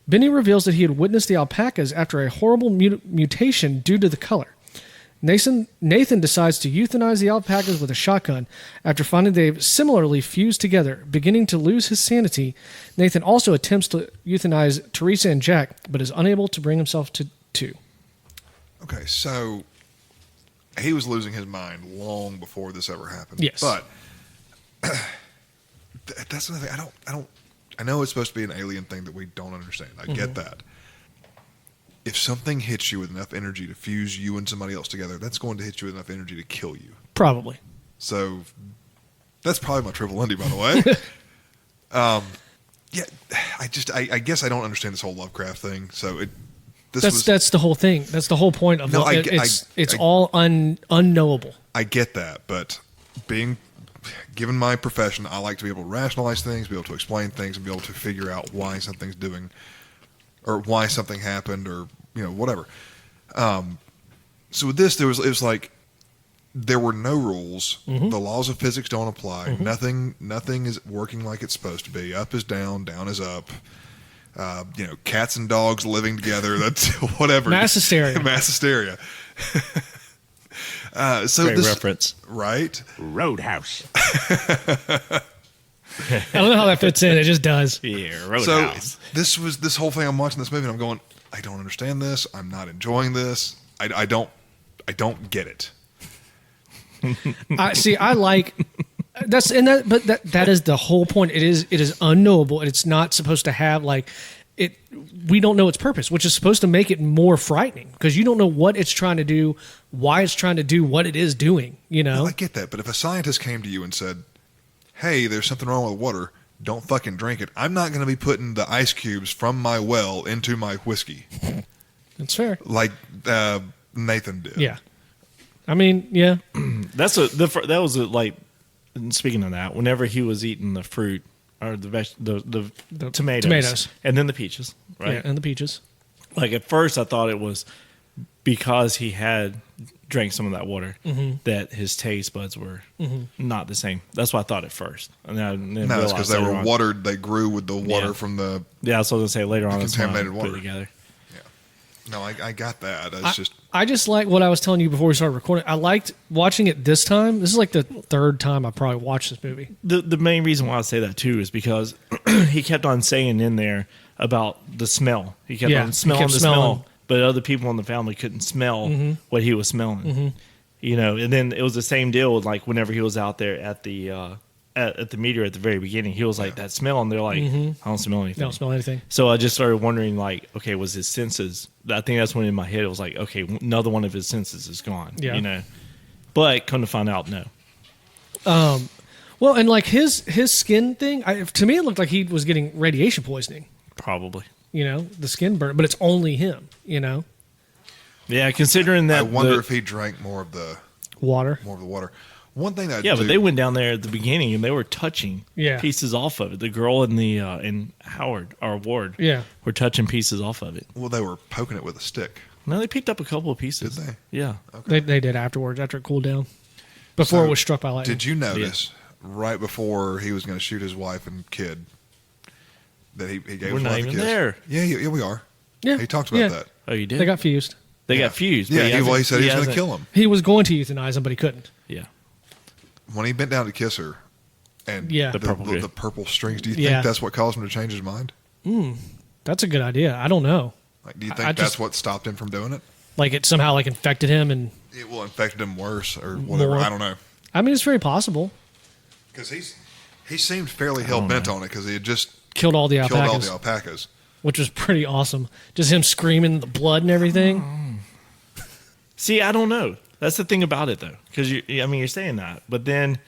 Benny reveals that he had witnessed the alpacas after a horrible mutation due to the color. Nathan decides to euthanize the alpacas with a shotgun after finding they've similarly fused together. Beginning to lose his sanity, Nathan also attempts to euthanize Teresa and Jack, but is unable to bring himself to. Okay, so he was losing his mind long before this ever happened. Yes. But that's another thing. I know it's supposed to be an alien thing that we don't understand. I get that. if something hits you with enough energy to fuse you and somebody else together, that's going to hit you with enough energy to kill you. Probably. So that's probably my triple Lindy, by the way. Yeah, I guess I don't understand this whole Lovecraft thing. So that's the whole thing. That's the whole point of it. It's all unknowable. I get that, but given my profession, I like to be able to rationalize things, be able to explain things, and be able to figure out why something's doing, or why something happened, or whatever. So with this, it was like there were no rules. Mm-hmm. The laws of physics don't apply. Mm-hmm. Nothing is working like it's supposed to be. Up is down, down is up. Cats and dogs living together. That's whatever. Mass hysteria. Mass hysteria. So Great this reference. Right? Roadhouse. I don't know how that fits in. It just does. Yeah, Roadhouse. So this whole thing. I'm watching this movie and I'm going, I don't understand this. I'm not enjoying this. I don't get it. I like that is the whole point. It is unknowable, and it's not supposed to have it. We don't know its purpose, which is supposed to make it more frightening because you don't know what it's trying to do, why it's trying to do what it is doing. Well, I get that, but if a scientist came to you and said, "Hey, there's something wrong with water. Don't fucking drink it," I'm not going to be putting the ice cubes from my well into my whiskey. That's fair. Like Nathan did. Yeah. I mean, yeah. That was like, speaking of that, whenever he was eating the fruit or the tomatoes and then the peaches, right? Yeah, and the peaches. Like at first, I thought it was because he had drank some of that water that his taste buds were not the same. That's what I thought at first. And then no, it's because they were watered. They grew with the water from the so I was gonna say later on, contaminated water put it together. No, I got that. I just like what I was telling you before we started recording. I liked watching it this time. This is like the third time I probably watched this movie. The main reason why I say that too is because he kept on saying in there about the smell. He kept on smelling the smell, but other people in the family couldn't smell what he was smelling. And then it was the same deal with like whenever he was out there at the meteor at the very beginning, he was like that smell, and they're like, I don't smell anything. Don't smell anything. So I just started wondering, like, okay, was his senses? I think that's when in my head it was like, okay, another one of his senses is gone. Yeah. But come to find out, no. Well, and like his skin thing, to me, it looked like he was getting radiation poisoning. Probably. The skin burn, but it's only him. Yeah, considering that. I wonder if he drank more of the water. One thing that but they went down there at the beginning and they were touching Yeah. pieces off of it. The girl and and Howard or Ward Yeah. were touching pieces off of it. Well, they were poking it with a stick. No, they picked up a couple of pieces. Did they? Yeah. Okay. They did afterwards, after it cooled down. Before it was struck by lightning. Did you notice right before he was going to shoot his wife and kid that he gave We're his not wife even a kiss? there. Yeah, we are. Yeah. He talked about that. Oh, you did? They got fused. They got fused. Yeah, but he said he was going to hasn't- kill him. He was going to euthanize him, but he couldn't. Yeah. When he bent down to kiss her, and Yeah. the The purple strings, do you Yeah. think that's what caused him to change his mind? That's a good idea. I don't know. Like, do you think that's what stopped him from doing it? Like it somehow infected him, and It will infect him worse or whatever. More. I don't know. I mean, it's very possible. Because he seemed fairly hell bent on it because he had just Killed all the killed all alpacas, the alpacas. which was pretty awesome. Just him screaming the blood and everything. See, I don't know. That's the thing about it, though, because you're saying that, but then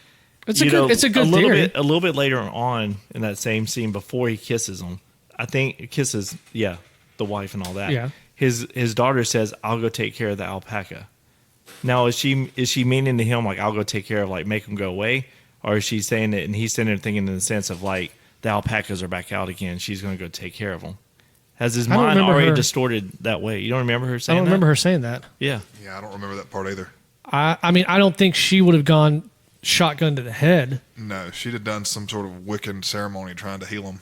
It's a good little theory. bit. A little bit later on in that same scene, before he kisses him, I think he kisses the wife and all that. Yeah. His daughter says, "I'll go take care of the alpaca." Now, is she meaning to him like, "I'll go take care of, like, make him go away," or is she saying it and he's sitting there thinking in the sense of like the alpacas are back out again, she's going to go take care of them? Has his I don't mind remember already her- distorted that way? You don't remember her I saying don't that? remember her saying that. Yeah. Yeah, I don't remember that part either. I mean, I don't think she would have gone shotgun to the head. No, she'd have done some sort of Wiccan ceremony trying to heal him.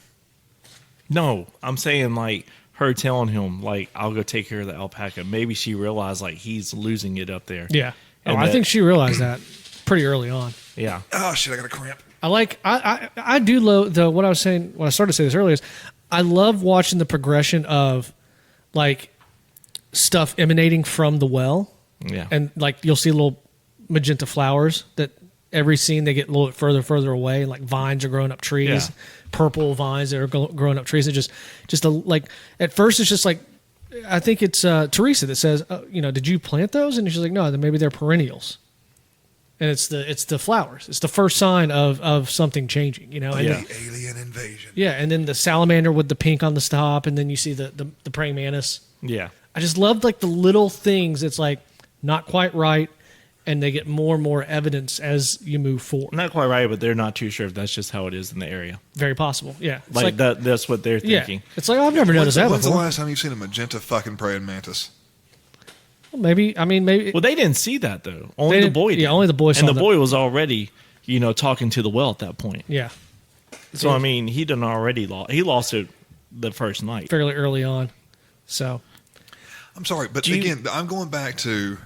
No, I'm saying like her telling him like, "I'll go take care of the alpaca." Maybe she realized like he's losing it up there. Yeah. And I that- think she realized that pretty early on. Yeah. Oh shit! I got a cramp. I do love what I was saying when I started to say this earlier is I love watching the progression of like stuff emanating from the well, Yeah. and like you'll see little magenta flowers that every scene they get a little bit further away, like vines are growing up trees, Yeah. purple vines that are growing up trees. It just like at first it's just like I think it's Teresa that says, did you plant those? And she's like, no, then maybe they're perennials. And it's the flowers. It's the first sign of something changing, And Yeah. The alien invasion. yeah, and then the salamander with the pink on the top, and then you see the praying mantis. Yeah. I just loved like the little things. It's like not quite right, and they get more and more evidence as you move forward. Not quite right, but they're not too sure if that's just how it is in the area. Very possible. Yeah, it's Like that's what they're Yeah, thinking. it's like I've never noticed that When's the before. last time you've seen a magenta fucking praying mantis? Well, maybe. Well, they didn't see that though. Only They the didn't- boy did. yeah, only the boy saw And the that. boy was already, talking to the well at that point. Yeah, So I mean, he done already lost. He lost it the first night. fairly early on. So I'm sorry, but Do you- again, I'm going back to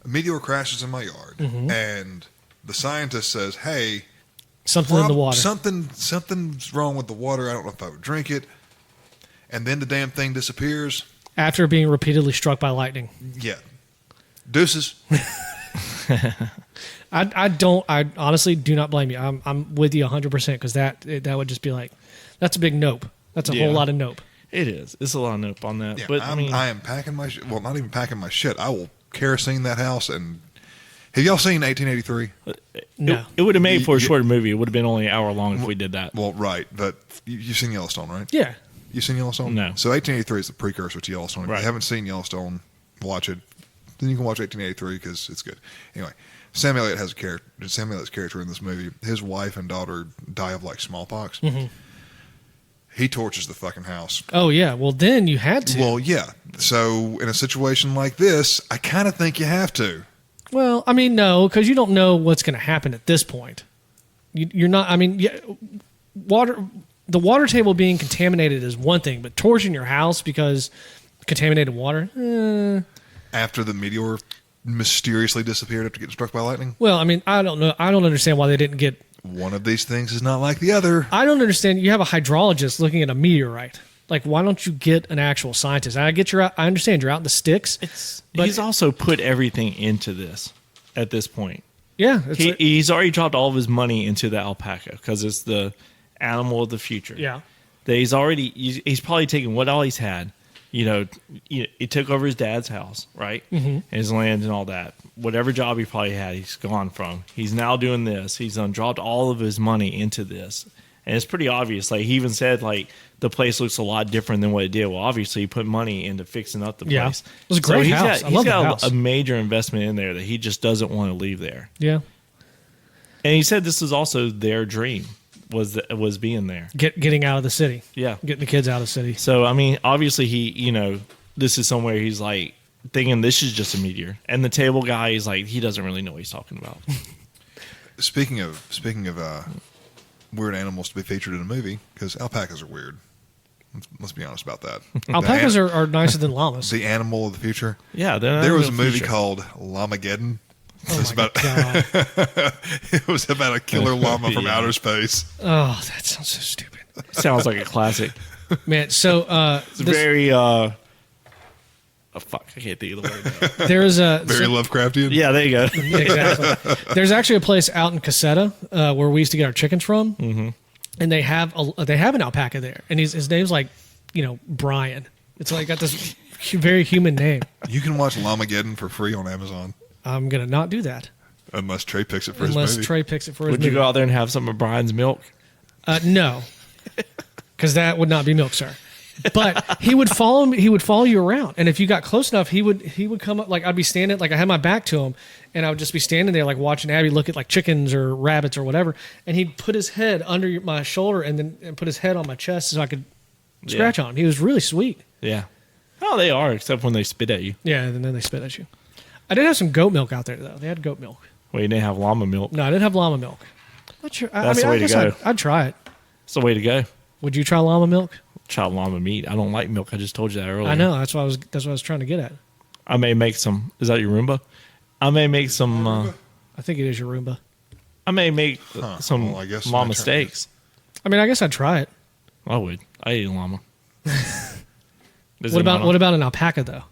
a meteor crashes in my yard, and the scientist says, "Hey, something in the water. something's wrong with the water. I don't know if I would drink it." And then the damn thing disappears. After being repeatedly struck by lightning. Yeah, deuces. I honestly do not blame you. I'm with you 100% because that would just be like, that's a big nope. That's a Yeah. whole lot of nope. It is. It's a lot of nope on that. Yeah, But I mean, I am packing my well, not even packing my shit. I will kerosene that house. And have y'all seen 1883? No. it would have made for a You- shorter movie. It would have been only an hour long if we did that. Well, right, but you've seen Yellowstone, right? Yeah. You seen Yellowstone? No. So 1883 is the precursor to Yellowstone. If Right. you haven't seen Yellowstone, watch it. Then you can watch 1883 because it's good. Anyway, Sam Elliott's character in this movie, his wife and daughter die of like smallpox. Mm-hmm. He torches the fucking house. Oh, yeah. Well, then you had to. Well, yeah. So in a situation like this, I kind of think you have to. Well, I mean, no, because you don't know what's going to happen at this point. You're not, I mean, yeah, the water table being contaminated is one thing, but torching your house because contaminated water, After the meteor mysteriously disappeared after getting struck by lightning, well, I mean, I don't know. I don't understand why they didn't get. one of these things is not like the other. I don't understand. You have a hydrologist looking at a meteorite. Like, why don't you get an actual scientist? I understand you're out in the sticks. But- He's also put everything into this at this point. Yeah. It's He's already dropped all of his money into the alpaca because it's the animal of the future. yeah. That he's probably taken what all he's had. He took over his dad's house, right? Mm-hmm. His land and all that. Whatever job he probably had, he's gone from. He's now doing this. He's dropped all of his money into this. And it's pretty obvious. Like, he even said, like, the place looks a lot different than what it did. Well, obviously, he put money into fixing up the Yeah. place. It was a great he's house. Got, I he's love the got house. a major investment in there that he just doesn't want to leave there. Yeah. And he said this is also their dream, was being there. Getting out of the city. Yeah. Getting the kids out of the city. So, I mean, obviously this is somewhere he's like thinking this is just a meteor. And the table guy is like, he doesn't really know what he's talking about. Speaking of weird animals to be featured in a movie, because alpacas are weird. Let's be honest about that. Alpacas are nicer than llamas. the animal of the future. Yeah. There was a movie called Lamageddon. Oh It was my God. it was about a killer llama from Yeah. outer space. Oh, that sounds so stupid. Sounds like a classic. Man, so It's very, oh, fuck. I can't think of the word now. there's a Very Lovecraftian. Yeah, there you go. exactly. There's actually a place out in Caseta where we used to get our chickens from, and they have an alpaca there, and his name's like, Brian. It's like got this very human name. You can watch Lamageddon for free on Amazon. I'm gonna not do that Unless Trey picks it for his unless movie. Trey picks it for his Would you movie. go out there and have some of Brian's milk? No, because that would not be milk, sir. But he would follow me. He would follow you around, and if you got close enough, he would come up. Like, I'd be standing, like I had my back to him, and I would just be standing there, like watching Abby look at like chickens or rabbits or whatever. And he'd put his head under my shoulder and put his head on my chest so I could scratch on him. He was really sweet. Yeah. Oh, they are, except when they spit at you. Yeah, and then they spit at you. I did have some goat milk out there though. They had goat milk. Well, you didn't have llama milk. No, I didn't have llama milk. Not sure. That's the way I to guess go. I'd try it. It's the way to go. Would you try llama milk? Child llama meat. I don't like milk. I just told you that earlier. I know. That's what I was trying to get at. I may make some. Is that your Roomba? I may make some. I think it is your Roomba. I may make some Well, I guess llama my turn. steaks. I mean, I guess I'd try it. I would. I eat a llama. What about an alpaca though?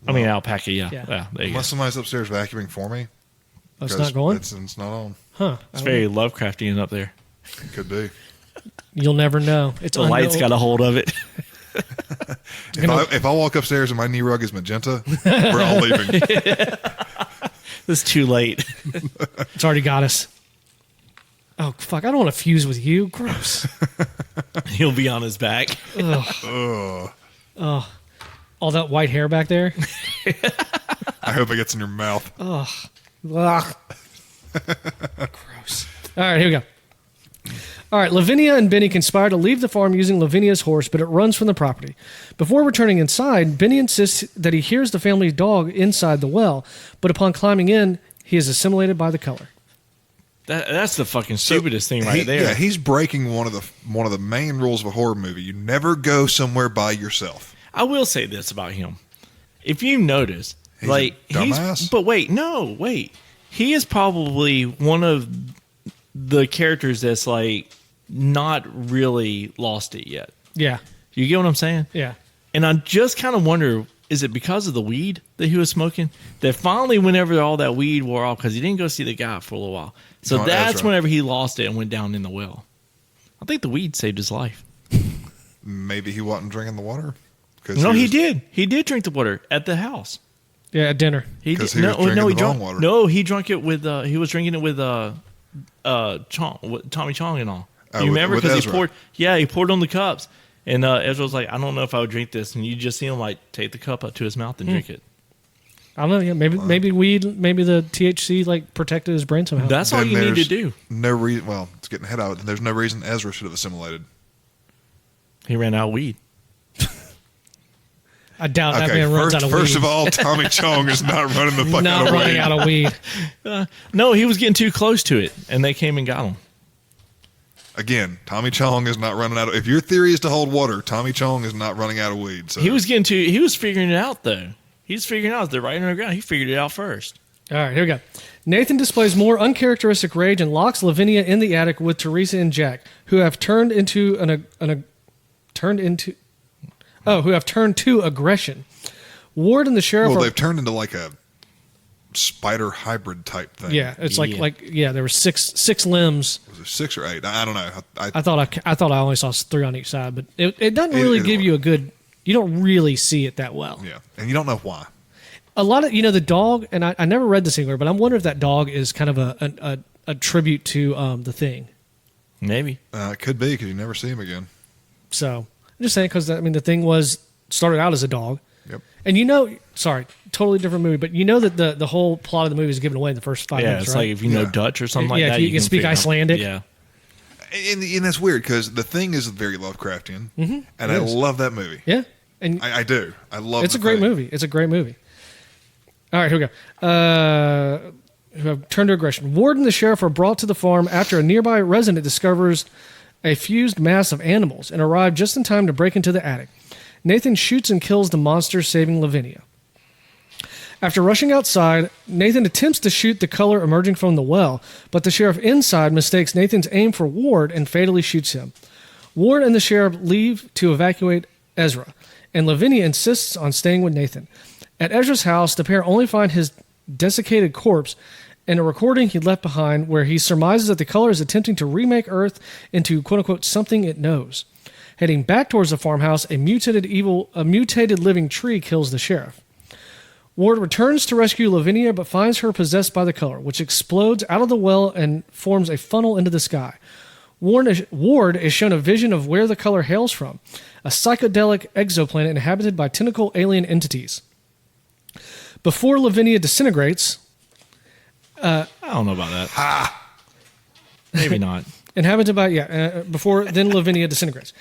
I mean, alpaca. Yeah. Yeah. Yeah. There you go. Unless somebody's upstairs vacuuming for me. Oh, it's 'cause not going? It's not on. Huh. It's very Lovecraftian up there. Could be. You'll never know. It's The light's got a hold of it. If I walk upstairs and my knee rug is magenta, we're all leaving. It's too late. It's already got us. Oh, fuck. I don't want to fuse with you. Gross. He'll be on his back. Ugh. Oh, all that white hair back there. I hope it gets in your mouth. Ugh. Gross. All right, here we go. All right, Lavinia and Benny conspire to leave the farm using Lavinia's horse, but it runs from the property. Before returning inside, Benny insists that he hears the family dog inside the well, but upon climbing in, he is assimilated by the color. That's the fucking stupidest thing right there. Yeah, he's breaking one of the main rules of a horror movie. You never go somewhere by yourself. I will say this about him. If you notice, He's a dumbass? but wait. He is probably one of the characters that's like not really lost it yet. Yeah. You get what I'm saying? Yeah. And I just kind of wonder, is it because of the weed that he was smoking? That finally, whenever all that weed wore off, because he didn't go see the guy for a little while. So No, that's Ezra. whenever he lost it and went down in the well. I think the weed saved his life. Maybe he wasn't drinking the water. No, he did. He did drink the water at the house. Yeah, at dinner. He 'Cause did. he was drinking he the drank. wrong water. No, he drank it with. He was drinking it with Tommy Chong and all. Oh, You remember with because he Ezra. poured? Yeah, he poured on the cups, and Ezra was like, "I don't know if I would drink this," and you just see him like take the cup up to his mouth and drink it. I don't know. Yeah, maybe weed, maybe the THC like protected his brain somehow. That's all Then you need to there's do. No reason. Well, it's getting ahead of it. There's no reason Ezra should have assimilated. He ran out of weed. I doubt that Okay, man runs out of weed. first of all, Tommy Chong is not running the fuck not out of running weed. out of weed. No, he was getting too close to it, and they came and got him. Again, Tommy Chong is not running out of. If your theory is to hold water, Tommy Chong is not running out of weed. So He was figuring it out though. He's figuring out they're right on the ground. He figured it out first. All right, here we go. Nathan displays more uncharacteristic rage and locks Lavinia in the attic with Teresa and Jack, who have turned to aggression. Ward and the sheriff Well, are they've turned into like a spider hybrid type thing. yeah, it's Yeah. like there were six limbs. Was it 6 or 8? I don't know. I thought I only saw 3 on each side, but it doesn't really give you a good. You don't really see it that well. Yeah, and you don't know why. A lot of the dog, and I never read the singular, but I'm wondering if that dog is kind of a tribute to the Thing. Maybe. It could be because you never see him again. So I'm just saying because the Thing started out as a dog. Yep. And sorry, totally different movie, but you know that the whole plot of the movie is given away in the first 5 Yeah, minutes, it's right? like if you know Yeah. Dutch or something like Yeah, that. if you can speak figure out- Icelandic. Yeah. And that's weird because The Thing is very Lovecraftian, and I is. love that movie. Yeah, and I do. I love. it's a The great Thing. movie. It's a great movie. All right, here we go. Who have turned to aggression. Ward and the sheriff are brought to the farm after a nearby resident discovers a fused mass of animals and arrive just in time to break into the attic. Nathan shoots and kills the monster, saving Lavinia. After rushing outside, Nathan attempts to shoot the color emerging from the well, but the sheriff inside mistakes Nathan's aim for Ward and fatally shoots him. Ward and the sheriff leave to evacuate Ezra, and Lavinia insists on staying with Nathan. At Ezra's house, the pair only find his desiccated corpse and a recording he left behind where he surmises that the color is attempting to remake Earth into quote-unquote something it knows. Heading back towards the farmhouse, a mutated living tree kills the sheriff. Ward returns to rescue Lavinia but finds her possessed by the color, which explodes out of the well and forms a funnel into the sky. Ward is shown a vision of where the color hails from, a psychedelic exoplanet inhabited by tentacle alien entities. Before Lavinia disintegrates, I don't know about that. Maybe not. before then Lavinia disintegrates.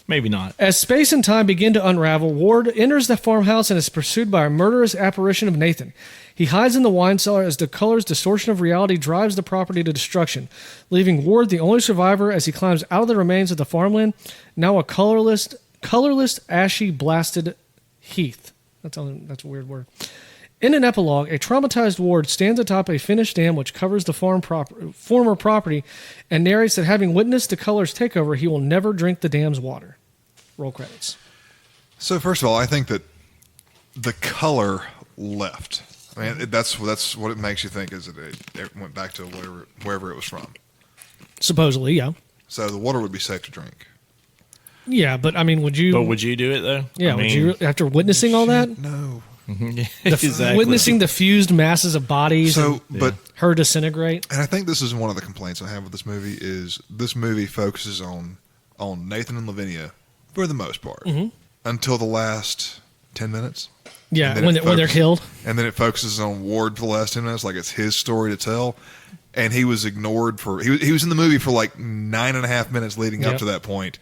Maybe not. As space and time begin to unravel, Ward enters the farmhouse and is pursued by a murderous apparition of Nathan. He hides in the wine cellar as the color's distortion of reality drives the property to destruction, leaving Ward the only survivor as he climbs out of the remains of the farmland, now a colorless, ashy, blasted heath. That's a weird word. In an epilogue, a traumatized Ward stands atop a finished dam which covers the former property and narrates that having witnessed the color's takeover, he will never drink the dam's water. Roll credits. So first of all, I think that the color left. I mean, that's what it makes you think is that it went back to wherever it was from. Supposedly, yeah. So the water would be safe to drink. Yeah, but I mean, would you? But would you do it though? Yeah, I would mean, you after witnessing all that? No. exactly. Witnessing the fused masses of bodies, So, and but her disintegrate. and I think this is one of the complaints I have with this movie is this movie focuses on Nathan and Lavinia for the most part until the last 10 minutes. Yeah, And then when they're killed. And then it focuses on Ward for the last 10 minutes, like it's his story to tell. And he was ignored for he was in the movie for like 9.5 minutes leading up Yep. to that point.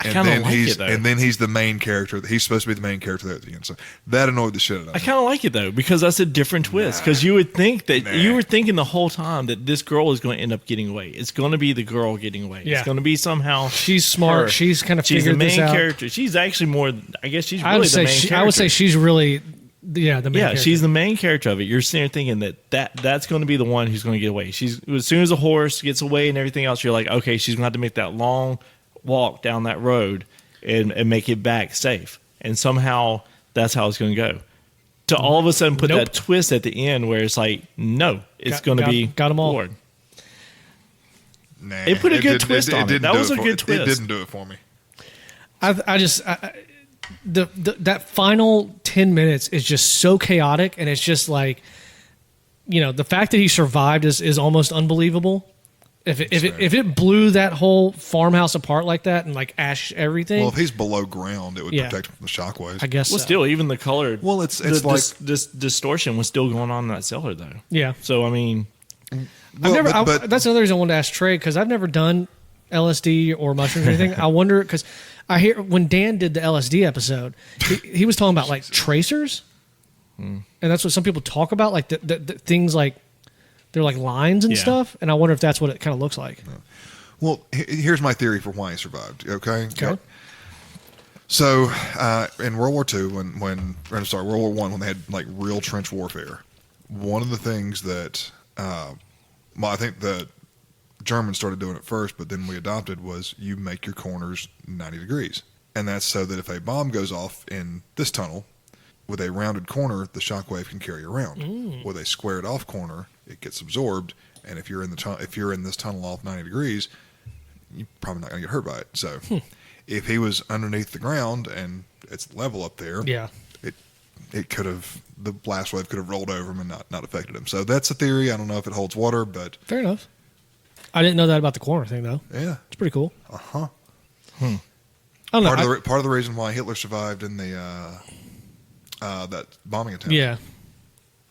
And kinda then like he's it, though. and then he's the main character. He's supposed to be the main character there at the end. So that annoyed the shit out of me. I kind of like it though because that's a different twist. Because you would think that you were thinking the whole time that this girl is going to end up getting away. It's going to be the girl getting away. Yeah. It's going to be somehow She's smart. her. She's kind of She's the figured main this out. character. She's actually more. I guess she's I really would the say main character. I would say she's really the main yeah, character. she's the main character of it. You're sitting there thinking that's going to be the one who's going to get away. She's as soon as the horse gets away and everything else, you're like, okay, she's going to have to make that long walk down that road and make it back safe. And somehow that's how it's going to go. To all of a sudden put Nope. that twist at the end where it's like, no, it's going to be got 'em all. Ward. Nah, It put a good twist on it. didn't That do was a for- good twist. It didn't do it for me. That final 10 minutes is just so chaotic, and it's just like, the fact that he survived is almost unbelievable. If it blew that whole farmhouse apart like that and like ash everything, Well, if he's below ground, it would Yeah. protect him from the shockwaves. I guess Well, so. still, even the color. Well, it's the, like this distortion was still going on in that cellar, though. Yeah. So I mean, well, That's another reason I wanted to ask Trey, because I've never done LSD or mushrooms or anything. I wonder, because I hear when Dan did the LSD episode, he was talking about like tracers, and that's what some people talk about, like the things like they're like lines and Yeah. stuff. And I wonder if that's what it kind of looks like. Well, here's my theory for why he survived. Okay. Okay. So in World War II, World War I, when they had like real trench warfare, one of the things that I think the Germans started doing it first, but then we adopted was you make your corners 90 degrees, and that's so that if a bomb goes off in this tunnel with a rounded corner, the shockwave can carry around. With a squared off corner, it gets absorbed, and if you're in this tunnel off 90 degrees, you're probably not going to get hurt by it. So if he was underneath the ground and it's level up there, Yeah. it could have, the blast wave could have rolled over him and not affected him. So that's a theory. I don't know if it holds water, but Fair enough. I didn't know that about the corner thing, though. yeah. It's pretty cool. Uh-huh. I don't know. Part of the reason why Hitler survived in the that bombing attempt. Yeah.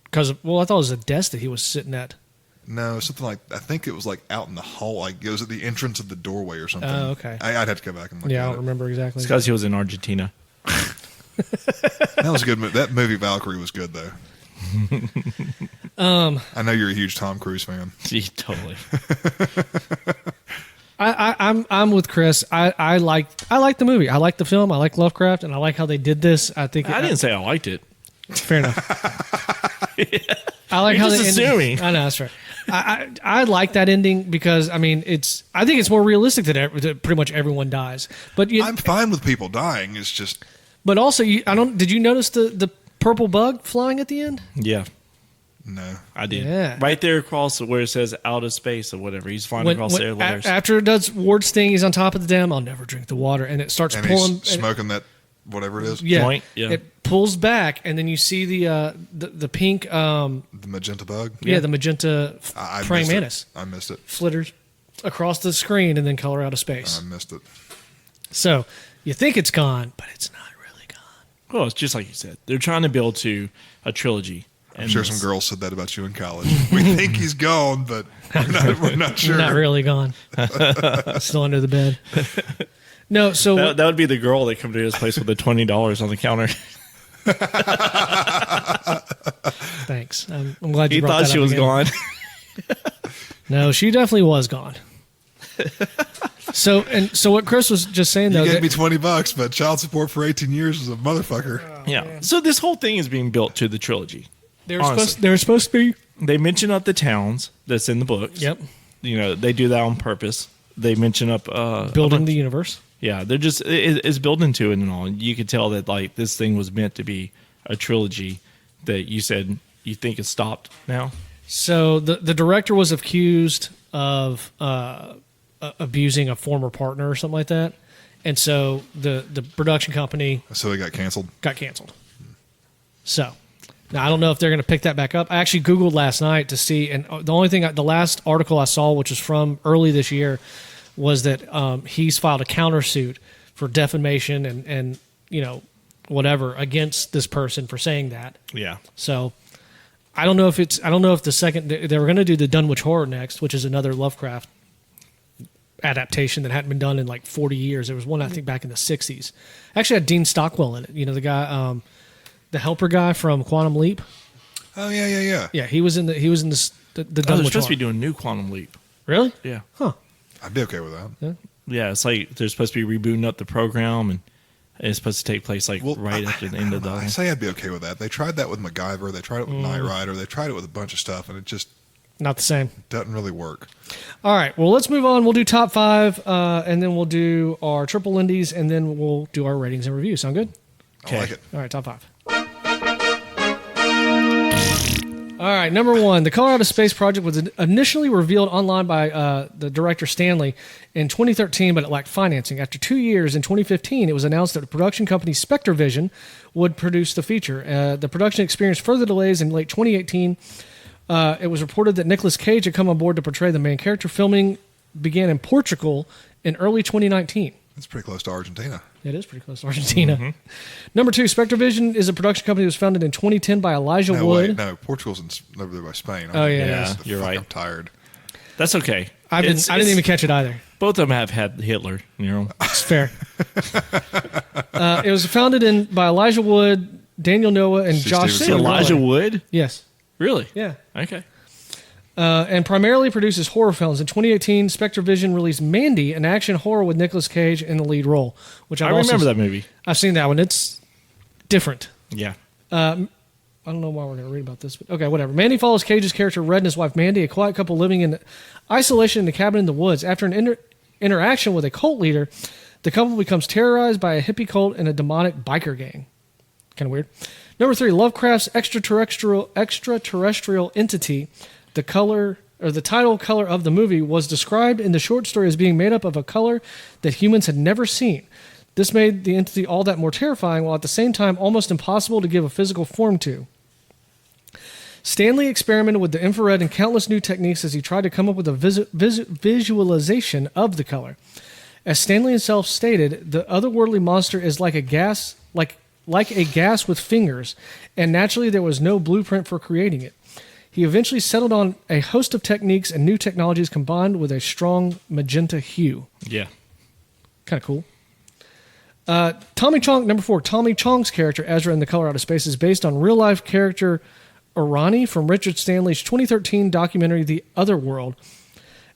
Because, I thought it was a desk that he was sitting at. No, something like, I think it was like out in the hall, like it was at the entrance of the doorway or something. Oh, okay. I'd have to go back and look Yeah, I at don't it. remember exactly. it's because he was in Argentina. That was a good movie. That movie Valkyrie was good though. I know you're a huge Tom Cruise fan. Gee, totally. I'm with Chris. I like the movie. I like the film. I like Lovecraft, and I like how they did this. I think I didn't say I liked it. fair enough. I like You're how just they ended. assuming. I know that's right. I like that ending because I think it's more realistic that pretty much everyone dies. But I'm fine with people dying. It's just but also did you notice the purple bug flying at the end? Yeah, no. I did. Yeah. Right there across where it says out of space or whatever. He's flying across there. Letters. After it does Ward's thing, he's on top of the dam. I'll never drink the water, and it starts And pulling. he's smoking that whatever it is. Yeah, Joint, yeah. It pulls back, and then you see the pink. The magenta bug. Yeah, the magenta I praying missed it. mantis I missed it. flitters across the screen and then color out of space. I missed it. So you think it's gone, but it's not really gone. Well, it's just like you said. They're trying to build to a trilogy. I'm sure some girls said that about you in college. We think he's gone, but we're not sure. Not really gone. Still under the bed. No, so That would be the girl that come to his place with the $20 on the counter. thanks. I'm glad you He brought thought that she up was again. gone. No, she definitely was gone. So what Chris was just saying though, You gave that- me $20, but child support for 18 years is a motherfucker. Yeah. So this whole thing is being built to the trilogy. they were honestly. supposed to be. They mention up the towns that's in the books. Yep. You know, they do that on purpose. They mention up Building the universe. Yeah, they're just it's building to it and all. You could tell that like this thing was meant to be a trilogy that you said you think is stopped now. So the director was accused of abusing a former partner or something like that, and so the production company So it got canceled. got canceled. So now I don't know if they're going to pick that back up. I actually Googled last night to see, and the last article I saw, which was from early this year, was that he's filed a countersuit for defamation and whatever against this person for saying that. Yeah. So I don't know if the second they were going to do the Dunwich Horror next, which is another Lovecraft adaptation that hadn't been done in like 40 years. There was one I think back in the 60s. Actually had Dean Stockwell in it. You know, the guy, the helper guy from Quantum Leap. Oh yeah. Yeah, he was in the Dunwich They're Horror. supposed to be doing new Quantum Leap. Really? Yeah. Huh. I'd be okay with that. Yeah, it's like they're supposed to be rebooting up the program, and it's supposed to take place like right after the end of the. I say I'd be okay with that. They tried that with MacGyver. They tried it with Knight Rider. They tried it with a bunch of stuff, and it just Not the same. doesn't really work. All right. Well, let's move on. We'll do top 5, and then we'll do our triple indies, and then we'll do our ratings and reviews. Sound good? I like it. All right. Top 5. All right, number 1, the Colorado Space Project was initially revealed online by the director Stanley in 2013, but it lacked financing. After 2 years, in 2015, it was announced that the production company Spectrovision would produce the feature. The production experienced further delays in late 2018. It was reported that Nicolas Cage had come on board to portray the main character. Filming began in Portugal in early 2019. It's pretty close to Argentina. It is pretty close to Argentina. Number 2, Spectrovision is a production company that was founded in 2010 by Elijah Wood. Wait, no, Portugal's over there by Spain. Oh, yeah, yeah. You're right. I'm tired. That's okay. I didn't even catch it either. Both of them have had Hitler. You know, It's fair. It was founded by Elijah Wood, Daniel Noah, and Steve Josh Stevenson. Silverman. Elijah Wood. Yes. Really? Yeah. Okay. And primarily produces horror films. In 2018, Spectrovision released Mandy, an action horror with Nicolas Cage in the lead role. Which I remember that movie. I've seen that one. It's different. Yeah. I don't know why we're going to read about this, but okay, whatever. Mandy follows Cage's character Red and his wife Mandy, a quiet couple living in isolation in a cabin in the woods. After an interaction with a cult leader, the couple becomes terrorized by a hippie cult and a demonic biker gang. Kind of weird. Number 3, Lovecraft's extraterrestrial entity. The title color of the movie was described in the short story as being made up of a color that humans had never seen. This made the entity all that more terrifying, while at the same time almost impossible to give a physical form to. Stanley experimented with the infrared and countless new techniques as he tried to come up with a visualization of the color. As Stanley himself stated, the otherworldly monster is like a gas with fingers, and naturally there was no blueprint for creating it. He eventually settled on a host of techniques and new technologies combined with a strong magenta hue. Yeah. Kind of cool. Tommy Chong, number 4, Tommy Chong's character, Ezra in The Color Out of Space, is based on real-life character Irani from Richard Stanley's 2013 documentary, The Otherworld.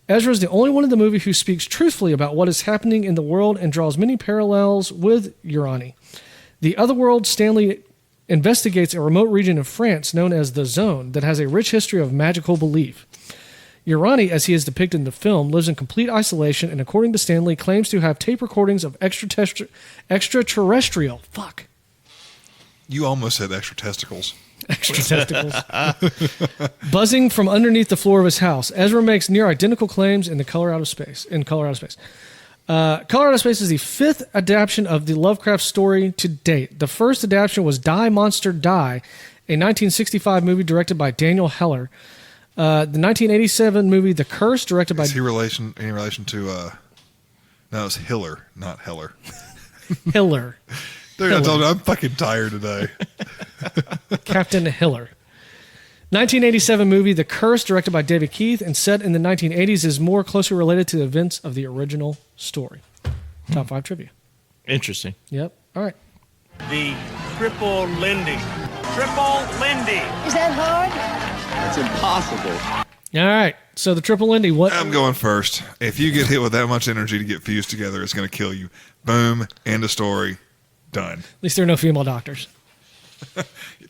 Ezra is the only one in the movie who speaks truthfully about what is happening in the world and draws many parallels with Irani. The Otherworld, Stanley investigates a remote region of France known as the Zone that has a rich history of magical belief. Urani, as he is depicted in the film, lives in complete isolation and, according to Stanley, claims to have tape recordings of extraterrestrial. Fuck. You almost said extra testicles. Extra testicles. Buzzing from underneath the floor of his house. Ezra makes near identical claims in Color Out of Space. Color Out of Space is the 5th adaptation of the Lovecraft story to date. The first adaptation was Die, Monster, Die, a 1965 movie directed by Daniel Heller. The 1987 movie The Curse, directed by... Is he any relation to... No, it's Hiller, not Heller. Hiller. Dude, I told you, I'm fucking tired today. Captain Hiller. 1987 movie The Curse, directed by David Keith and set in the 1980s, is more closely related to the events of the original story. Top 5 trivia. Interesting. Yep. All right. The Triple Lindy. Triple Lindy. Is that hard? That's impossible. All right. So the Triple Lindy. What? I'm going first. If you get hit with that much energy to get fused together, it's going to kill you. Boom. End of story. Done. At least there are no female doctors.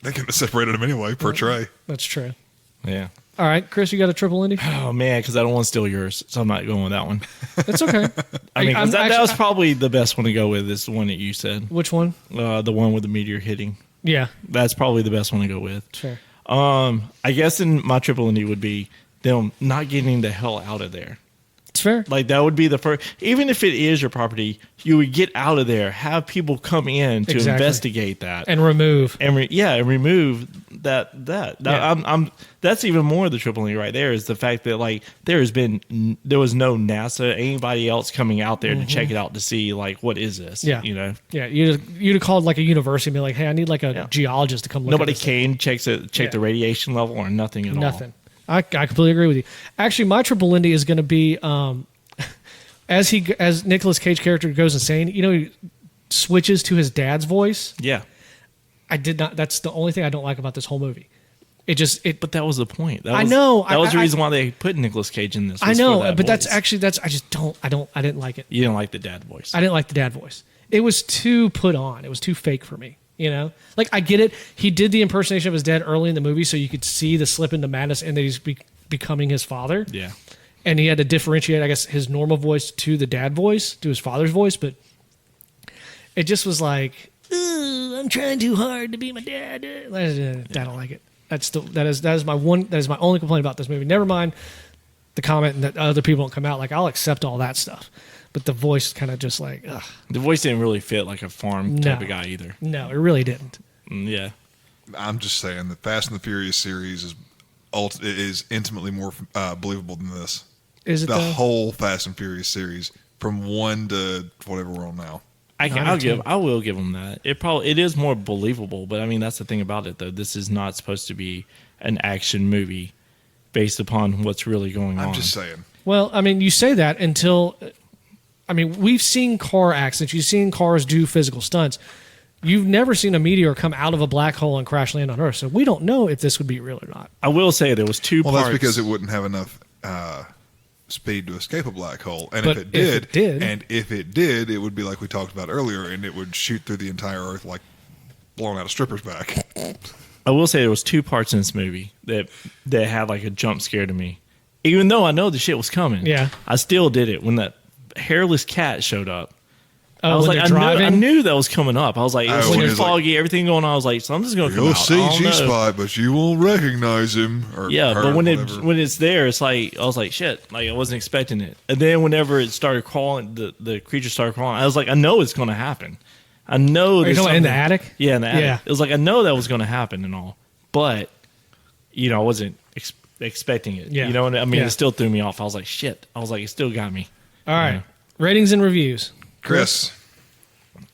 They could have separated them anyway per tray. That's true. Yeah. All right, Chris, you got a Triple Lindy? Oh man, because I don't want to steal yours, so I'm not going with that one. That's okay. I mean, 'cause that was probably the best one to go with. Is the one that you said. Which one? The one with the meteor hitting. Yeah, That's probably the best one to go with. fair. I guess in my Triple Lindy would be them not getting the hell out of there. fair. Like that would be the first. Even if it is your property, you would get out of there, have people come in to investigate that, And remove. and remove that. Yeah. That's even more the triple right there is the fact that like there was no NASA, anybody else coming out there to check it out to see like what is this? Yeah. You know. Yeah, you'd have called like a university and be like, hey, I need like a geologist to come look Nobody at this. came, check the radiation level or nothing at all. Nothing. I completely agree with you. Actually, my triple Lindy is going to be as Nicolas Cage character goes insane. You know, he switches to his dad's voice. Yeah. I did not. That's the only thing I don't like about this whole movie. But that was the point. I know. That was the reason why they put Nicolas Cage in this. I know, but voice. that's actually I just don't. I didn't like it. You didn't like the dad voice. I didn't like the dad voice. It was too put on. It was too fake for me. You know, like I get it. He did the impersonation of his dad early in the movie, so you could see the slip into madness and that he's becoming his father. Yeah. And he had to differentiate, I guess, his normal voice to the dad voice, to his father's voice. But it just was like, I'm trying too hard to be my dad. I don't like it. That is my only complaint about this movie. Never mind the comment that other people don't come out. Like I'll accept all that stuff, but the voice kind of just like, ugh. The voice didn't really fit like a farm type of guy either. No, it really didn't. Yeah. I'm just saying the Fast and the Furious series is intimately more believable than this. Is it the though? whole Fast and Furious series from 1 to whatever we're on now? I will give them that. It is more believable, but I mean that's the thing about it though. This is not supposed to be an action movie based upon what's really going on. I'm just saying. Well, I mean, you say that until, I mean, we've seen car accidents. You've seen cars do physical stunts. You've never seen a meteor come out of a black hole and crash land on Earth, so we don't know if this would be real or not. I will say there was two parts. Well, that's because it wouldn't have enough speed to escape a black hole, and But if it did, it would be like we talked about earlier, and it would shoot through the entire Earth like blowing out a stripper's back. I will say there was two parts in this movie that had like a jump scare to me. Even though I know the shit was coming, Yeah. I still did it when that hairless cat showed up. Oh, I was when like, they're I driving? knew that was coming up. I was like, it was when looking it's like- foggy, everything going on. I was like, something's going to come You'll out. see I don't know. G-Spot, but you won't recognize him. Or Yeah, her, but when whatever. it's there, it's like I was like, shit, like I wasn't expecting it. And then whenever it started crawling, the creature started crawling. I was like, I know it's going to happen. I know. Are you there's talking about in the something- attic? Yeah, in the attic. Yeah. It was like I know that was going to happen and all, but I wasn't expecting it. Yeah. You know what I mean? Yeah. It still threw me off. I was like, shit. I was like, it still got me. All right. Yeah. Ratings and reviews. Chris,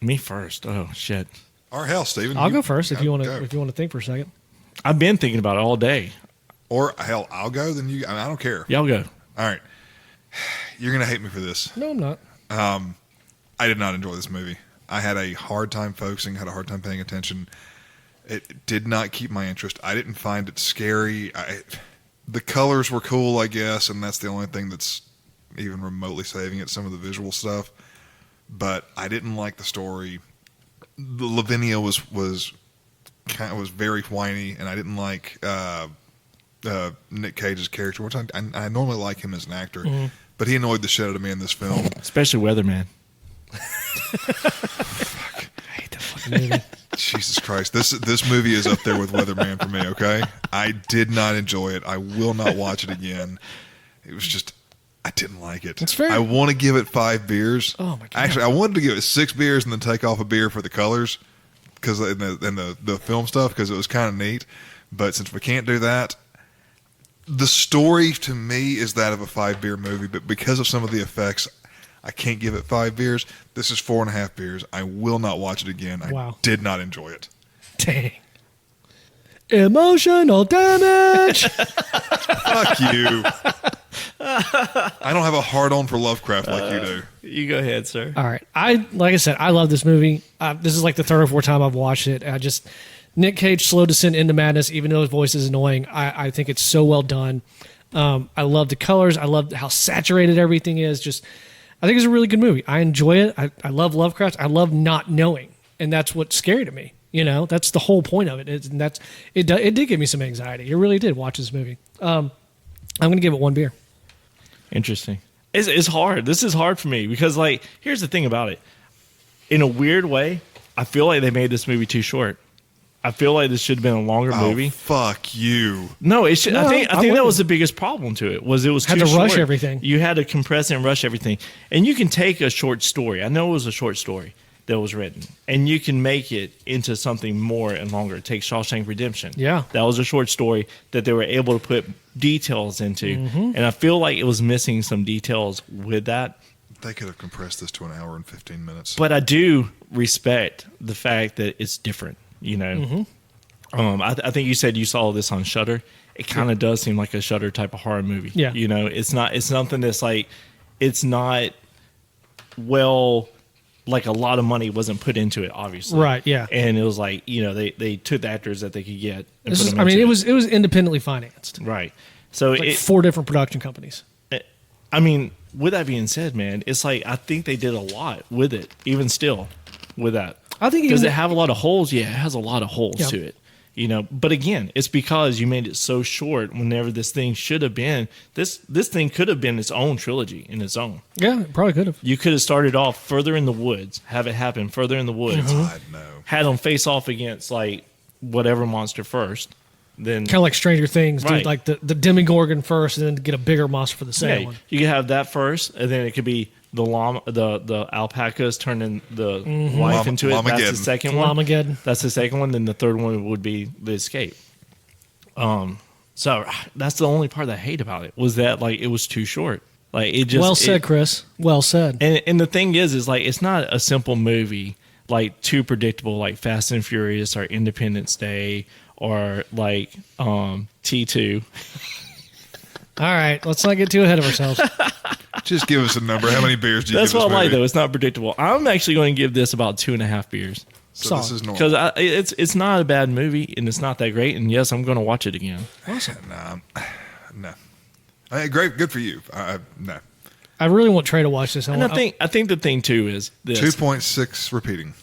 Me first. Oh shit. or hell, Steven. I'll go first if you want go. to think for a second. I've been thinking about it all day. Or hell, I'll go. Then you. I don't care. Y'all go. All right. You're gonna hate me for this. No, I'm not. I did not enjoy this movie. I had a hard time focusing. Had a hard time paying attention. It did not keep my interest. I didn't find it scary. The colors were cool, I guess, and that's the only thing that's even remotely saving it. Some of the visual stuff, but I didn't like the story. The Lavinia was very whiny, and I didn't like Nick Cage's character, which I normally like him as an actor, but he annoyed the shit out of me in this film. Especially Weatherman. I hate that fucking movie. Jesus Christ, this movie is up there with Weatherman for me. Okay, I did not enjoy it. I will not watch it again. It was just, I didn't like it. That's fair. I want to give it 5 beers. Oh my God. Actually, I wanted to give it 6 beers and then take off a beer for the colors, because in the film stuff, because it was kind of neat. But since we can't do that, the story to me is that of a 5-beer movie. But because of some of the effects, I can't give it 5 beers. This is 4.5 beers. I will not watch it again. I Wow. did not enjoy it. Dang. Emotional damage. Fuck you. I don't have a hard on for Lovecraft like you do. You go ahead, sir. All right. Like I said, I love this movie. This is like the 3rd or 4th time I've watched it. Nick Cage slow descent into madness, even though his voice is annoying. I think it's so well done. I love the colors. I love how saturated everything is. I think it's a really good movie. I enjoy it. I love Lovecraft. I love not knowing, and that's what's scary to me. You know, that's the whole point of it. It did give me some anxiety. It really did. Watch this movie. I'm going to give it 1 beer. Interesting. It's hard. This is hard for me because, like, here's the thing about it. In a weird way, I feel like they made this movie too short. I feel like this should have been a longer movie. Fuck you. No, it should. No, I think that wouldn't. was the biggest problem to it. Was it was Had too to rush short. everything. You had to compress and rush everything. And you can take a short story. I know it was a short story that was written, and you can make it into something more and longer. Take Shawshank Redemption. Yeah. That was a short story that they were able to put details into, Mm-hmm. and I feel like it was missing some details with that. They could have compressed this to an hour and 15 minutes. But I do respect the fact that it's different. You know, Mm-hmm. I think you said you saw this on Shudder. It kind of does seem like a Shudder type of horror movie. Yeah. You know, it's something that's like, it's not well, like a lot of money wasn't put into it, obviously. Right, yeah. And it was like, you know, they took the actors that they could get. And This put is, them I mean, into it was independently financed. right. So Like 4 different production companies. I mean, with that being said, man, it's like I think they did a lot with it, even still, with that. I think Does even- it have a lot of holes? Yeah, it has a lot of holes Yeah. to it. You know, but again, it's because you made it so short. Whenever this thing should have been, this thing could have been its own trilogy in its own. Yeah, it probably could have. You could have started off further in the woods, have it happen further in the woods, God, no. had them face off against like whatever monster first, then Kind of like Stranger Things, Right. dude. Like the Demogorgon first, and then get a bigger monster for the second yeah, one. you could have that first, and then it could be the llama, the alpacas turning the wife into it. That's the Lamageddon. second one. Lamageddon. That's the second one. Then the third one would be the escape. So that's the only part that I hate about it was that like it was too short. Like it just Well said, Chris. Well said. And the thing is like it's not a simple movie like too predictable like Fast and Furious or Independence Day or like T2. All right, let's not get too ahead of ourselves. Just give us a number. How many beers do you That's give what this I like movie? though. It's not predictable. I'm actually going to give this about 2.5 beers. So this Solid. is normal. Because it's not a bad movie and it's not that great. And yes, I'm going to watch it again. No. Hey, great. Good for you. No. I really want Trey to watch this. And I think the thing too is this. 2.6 repeating.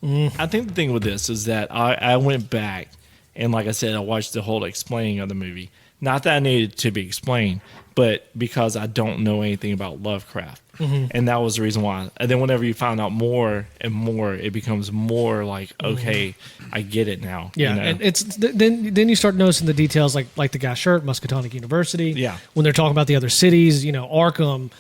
I think the thing with this is that I went back and like I said, I watched the whole explaining of the movie. Not that I needed to be explained, but because I don't know anything about Lovecraft. And that was the reason why. And then whenever you find out more and more, it becomes more like, okay, I get it now. Yeah, you know? and it's then you start noticing the details, like the guy's shirt, Muscatonic University. Yeah. when they're talking about the other cities, you know, Arkham,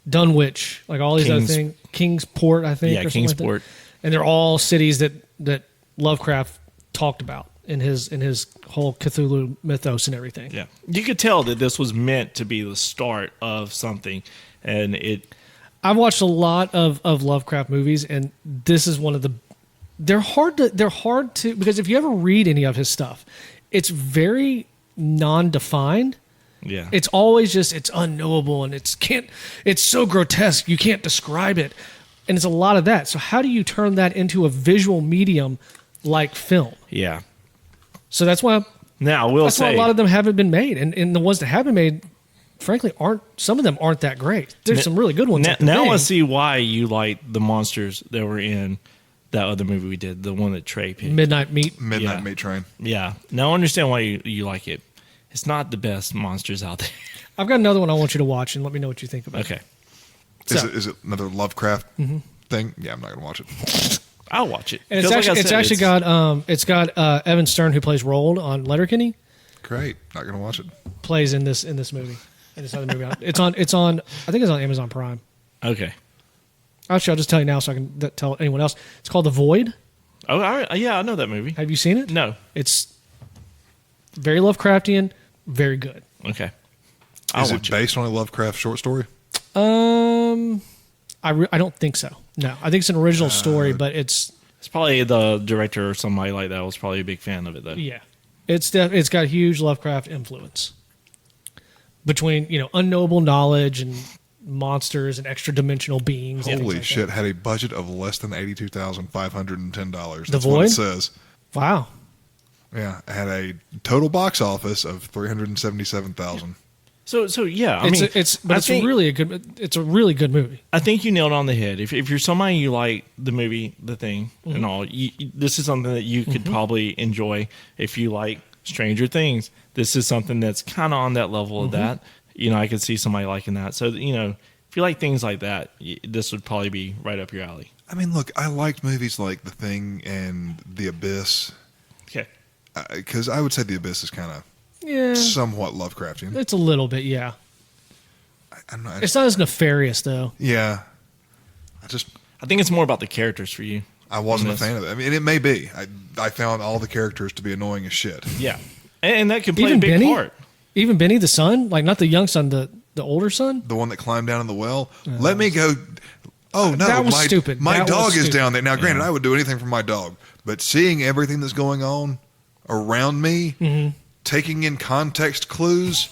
Dunwich, like all these other things, Kingsport, I think. Yeah, or something like that. Kingsport. And they're all cities that Lovecraft talked about in his whole Cthulhu mythos and everything. Yeah, you could tell that this was meant to be the start of something, and it. I've watched a lot of Lovecraft movies, and this is one of the. They're hard to because if you ever read any of his stuff, it's very non-defined. Yeah, It's always just it's unknowable and it's so grotesque you can't describe it, and it's a lot of that. So how do you turn that into a visual medium like film? yeah. So that's why Now I will that's why say a lot of them haven't been made, and the ones that have been made, frankly, some of them aren't that great. There's some really good ones. now, like The now I Thing. see why you like the monsters that were in that other movie we did, the one that Trey picked. Midnight Meat. Midnight Yeah. Meat Train. Yeah, now I understand why you like it. It's not the best monsters out there. I've got another one I want you to watch and let me know what you think about. Okay, So- Is it another Lovecraft thing? Yeah, I'm not going to watch it. I'll watch it. And it's 'Cause like I actually said, it's got Evan Stern, who plays Roald on Letterkenny, Great. Not going to watch it. plays in this movie. In this other movie, it's on I think it's on Amazon Prime. Okay. Actually, I'll just tell you now so I can tell anyone else. It's called The Void. Oh, yeah, I know that movie. Have you seen it? No. It's very Lovecraftian, very good. Okay. Is it watch based on a Lovecraft short story? I don't think so. No, I think it's an original story, but it's It's probably the director or somebody like that was probably a big fan of it though. yeah, it's got huge Lovecraft influence between unknowable knowledge and monsters and extra dimensional beings. and things Holy like shit. that. Had a budget of less than $82,510. The That's what Void? it says. Wow. Yeah. It had a total box office of $377,000. So yeah, I It's mean, it's a really good movie. I think you nailed it on the head. If you're somebody you like the movie, The Thing, Mm-hmm. and all, this is something that you could probably enjoy. If you like Stranger Things, this is something that's kind of on that level Mm-hmm. of that. I could see somebody liking that. So if you like things like that, this would probably be right up your alley. I mean, look, I liked movies like The Thing and The Abyss Okay. Because I would say The Abyss is kind of Yeah, somewhat Lovecraftian. it's a little bit. Yeah, I'm not, it's not as nefarious though. yeah. I think it's more about the characters for you. I wasn't a Yes. fan of it. I mean, it may be. I found all the characters to be annoying as shit. Yeah. And that can play Even a big Benny? part. Even Benny the son, like not the young son, the older son. The one that climbed down in the well. Let me go. Oh no, That was my, stupid. My That was dog is stupid. down there now. Granted, I would do anything for my dog, but seeing everything that's going on around me, Mm-hmm. taking in context clues.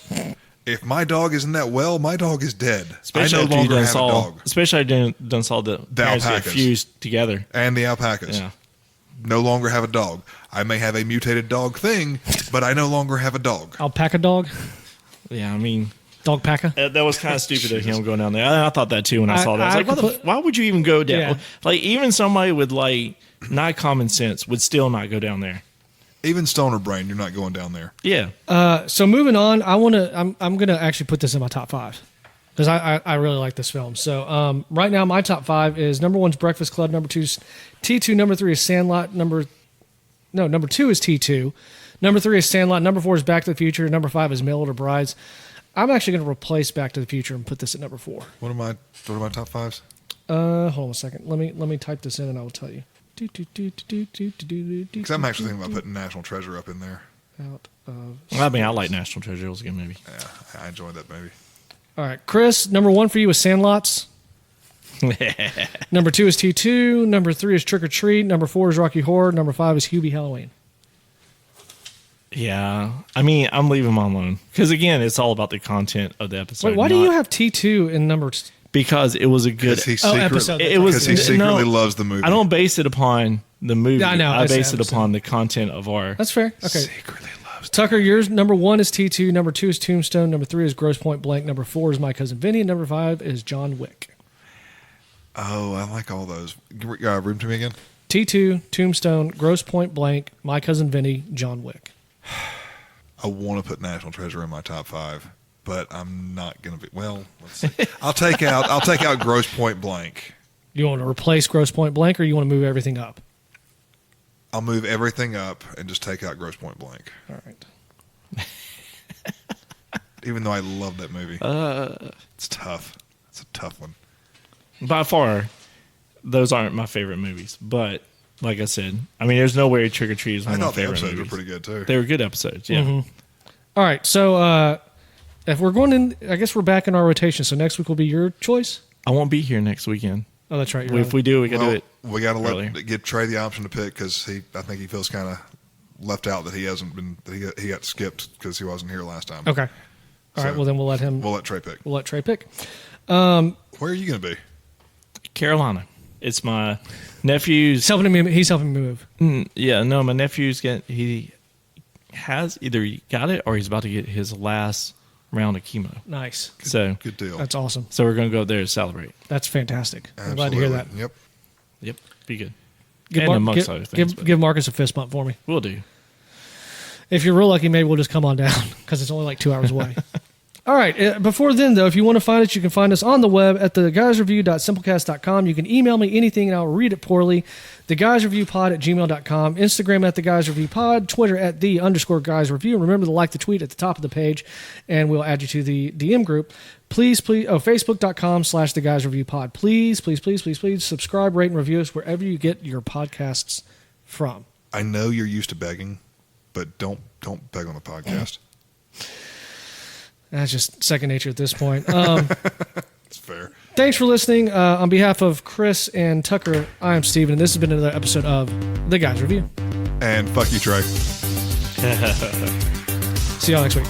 If my dog is in that well, my dog is dead. Especially I no after you longer done have saw, a dog. Especially after you done saw the parents get alpacas. fused together. And the alpacas. Yeah. No longer have a dog. I may have a mutated dog thing, but I no longer have a dog. Alpaca dog, Yeah, I mean, dog paca. that was kind of stupid of him going down there. I thought that too when I saw that. I was like, why would you even go down? Yeah. Like, even somebody with, like, not common sense would still not go down there. Even stoner brain, you're not going down there. Yeah. So moving on, I'm gonna actually put this in my top 5 because I really like this film. So right now my top 5 is number 1's Breakfast Club, number 2's T2, number 3 is Sandlot, number 2 is T2, number 3 is Sandlot, number 4 is Back to the Future, number 5 is Mail Order Brides. I'm actually gonna replace Back to the Future and put this at number 4. What are my top 5s? Hold on a second. Let me type this in and I will tell you. Because I'm actually thinking about putting National Treasure up in there. Out of. I mean, I like National Treasure. It was a good movie. Yeah, I enjoyed that movie. All right, Chris. Number 1 for you is Sandlots. Number 2 is T2. Number 3 is Trick or Treat. Number 4 is Rocky Horror. Number 5 is Hubie Halloween. Yeah. I mean, I'm leaving mine alone. Because, again, it's all about the content of the episode. Wait, why do you have T2 in number? Because it was a good... Because he episode. It was- because he secretly no, loves the movie. I don't base it upon the movie. I know, I it's base the it episode. upon the content of our... That's fair. Okay. Secretly loves Tucker, yours number 1 is T2. Number 2 is Tombstone. Number 3 is Grosse Point Blank. Number 4 is My Cousin Vinny. And number 5 is John Wick. Oh, I like all those. Read to me again. T2, Tombstone, Grosse Point Blank, My Cousin Vinny, John Wick. I want to put National Treasure in my top 5, but I'm not going to be. Well, let's see. I'll take out Grosse Point Blank. You want to replace Grosse Point Blank, or you want to move everything up? I'll move everything up and just take out Grosse Point Blank. All right. Even though I love that movie, it's tough. It's a tough one. By far, those aren't my favorite movies. But, like I said, I mean, there's no way Trick or Treat is one I of my thought the favorite episodes movies. were pretty good too. They were good episodes, yeah. All right. So if we're going in, I guess we're back in our rotation. So next week will be your choice. I won't be here next weekend. Oh, that's right. You're If we do, we got to do it. We got to earlier. give Trey the option to pick because I think he feels kind of left out that he hasn't been. That he got skipped because he wasn't here last time. Okay. All right. So, Well, then we'll let him. We'll let Trey pick. We'll let Trey pick. Where are you going to be? Carolina. It's my nephew's. He's helping me move. My nephew's he has either got it or he's about to get his last round of chemo. Nice. So Good deal. That's awesome. So we're going to go up there to celebrate. That's fantastic. I'm glad Absolutely. to hear that. Yep. Yep. Be good. Give, And Mar- amongst give- other things. give Marcus a fist bump for me. We'll do. If you're real lucky, maybe we'll just come on down because it's only like 2 hours away. All right. Before then, though, if you want to find us, you can find us on the web at theguysreview.simplecast.com. You can email me anything and I'll read it poorly. theguysreviewpod@gmail.com. Instagram at theguysreviewpod. Twitter at _guysreview. Remember to like the tweet at the top of the page and we'll add you to the DM group. Please, Facebook.com/theguysreviewpod. Please subscribe, rate, and review us wherever you get your podcasts from. I know you're used to begging, but don't beg on the podcast. That's just second nature at this point. It's fair. Thanks for listening. On behalf of Chris and Tucker, I am Steven, and this has been another episode of The Guys Review. And fuck you, Trey. See y'all next week.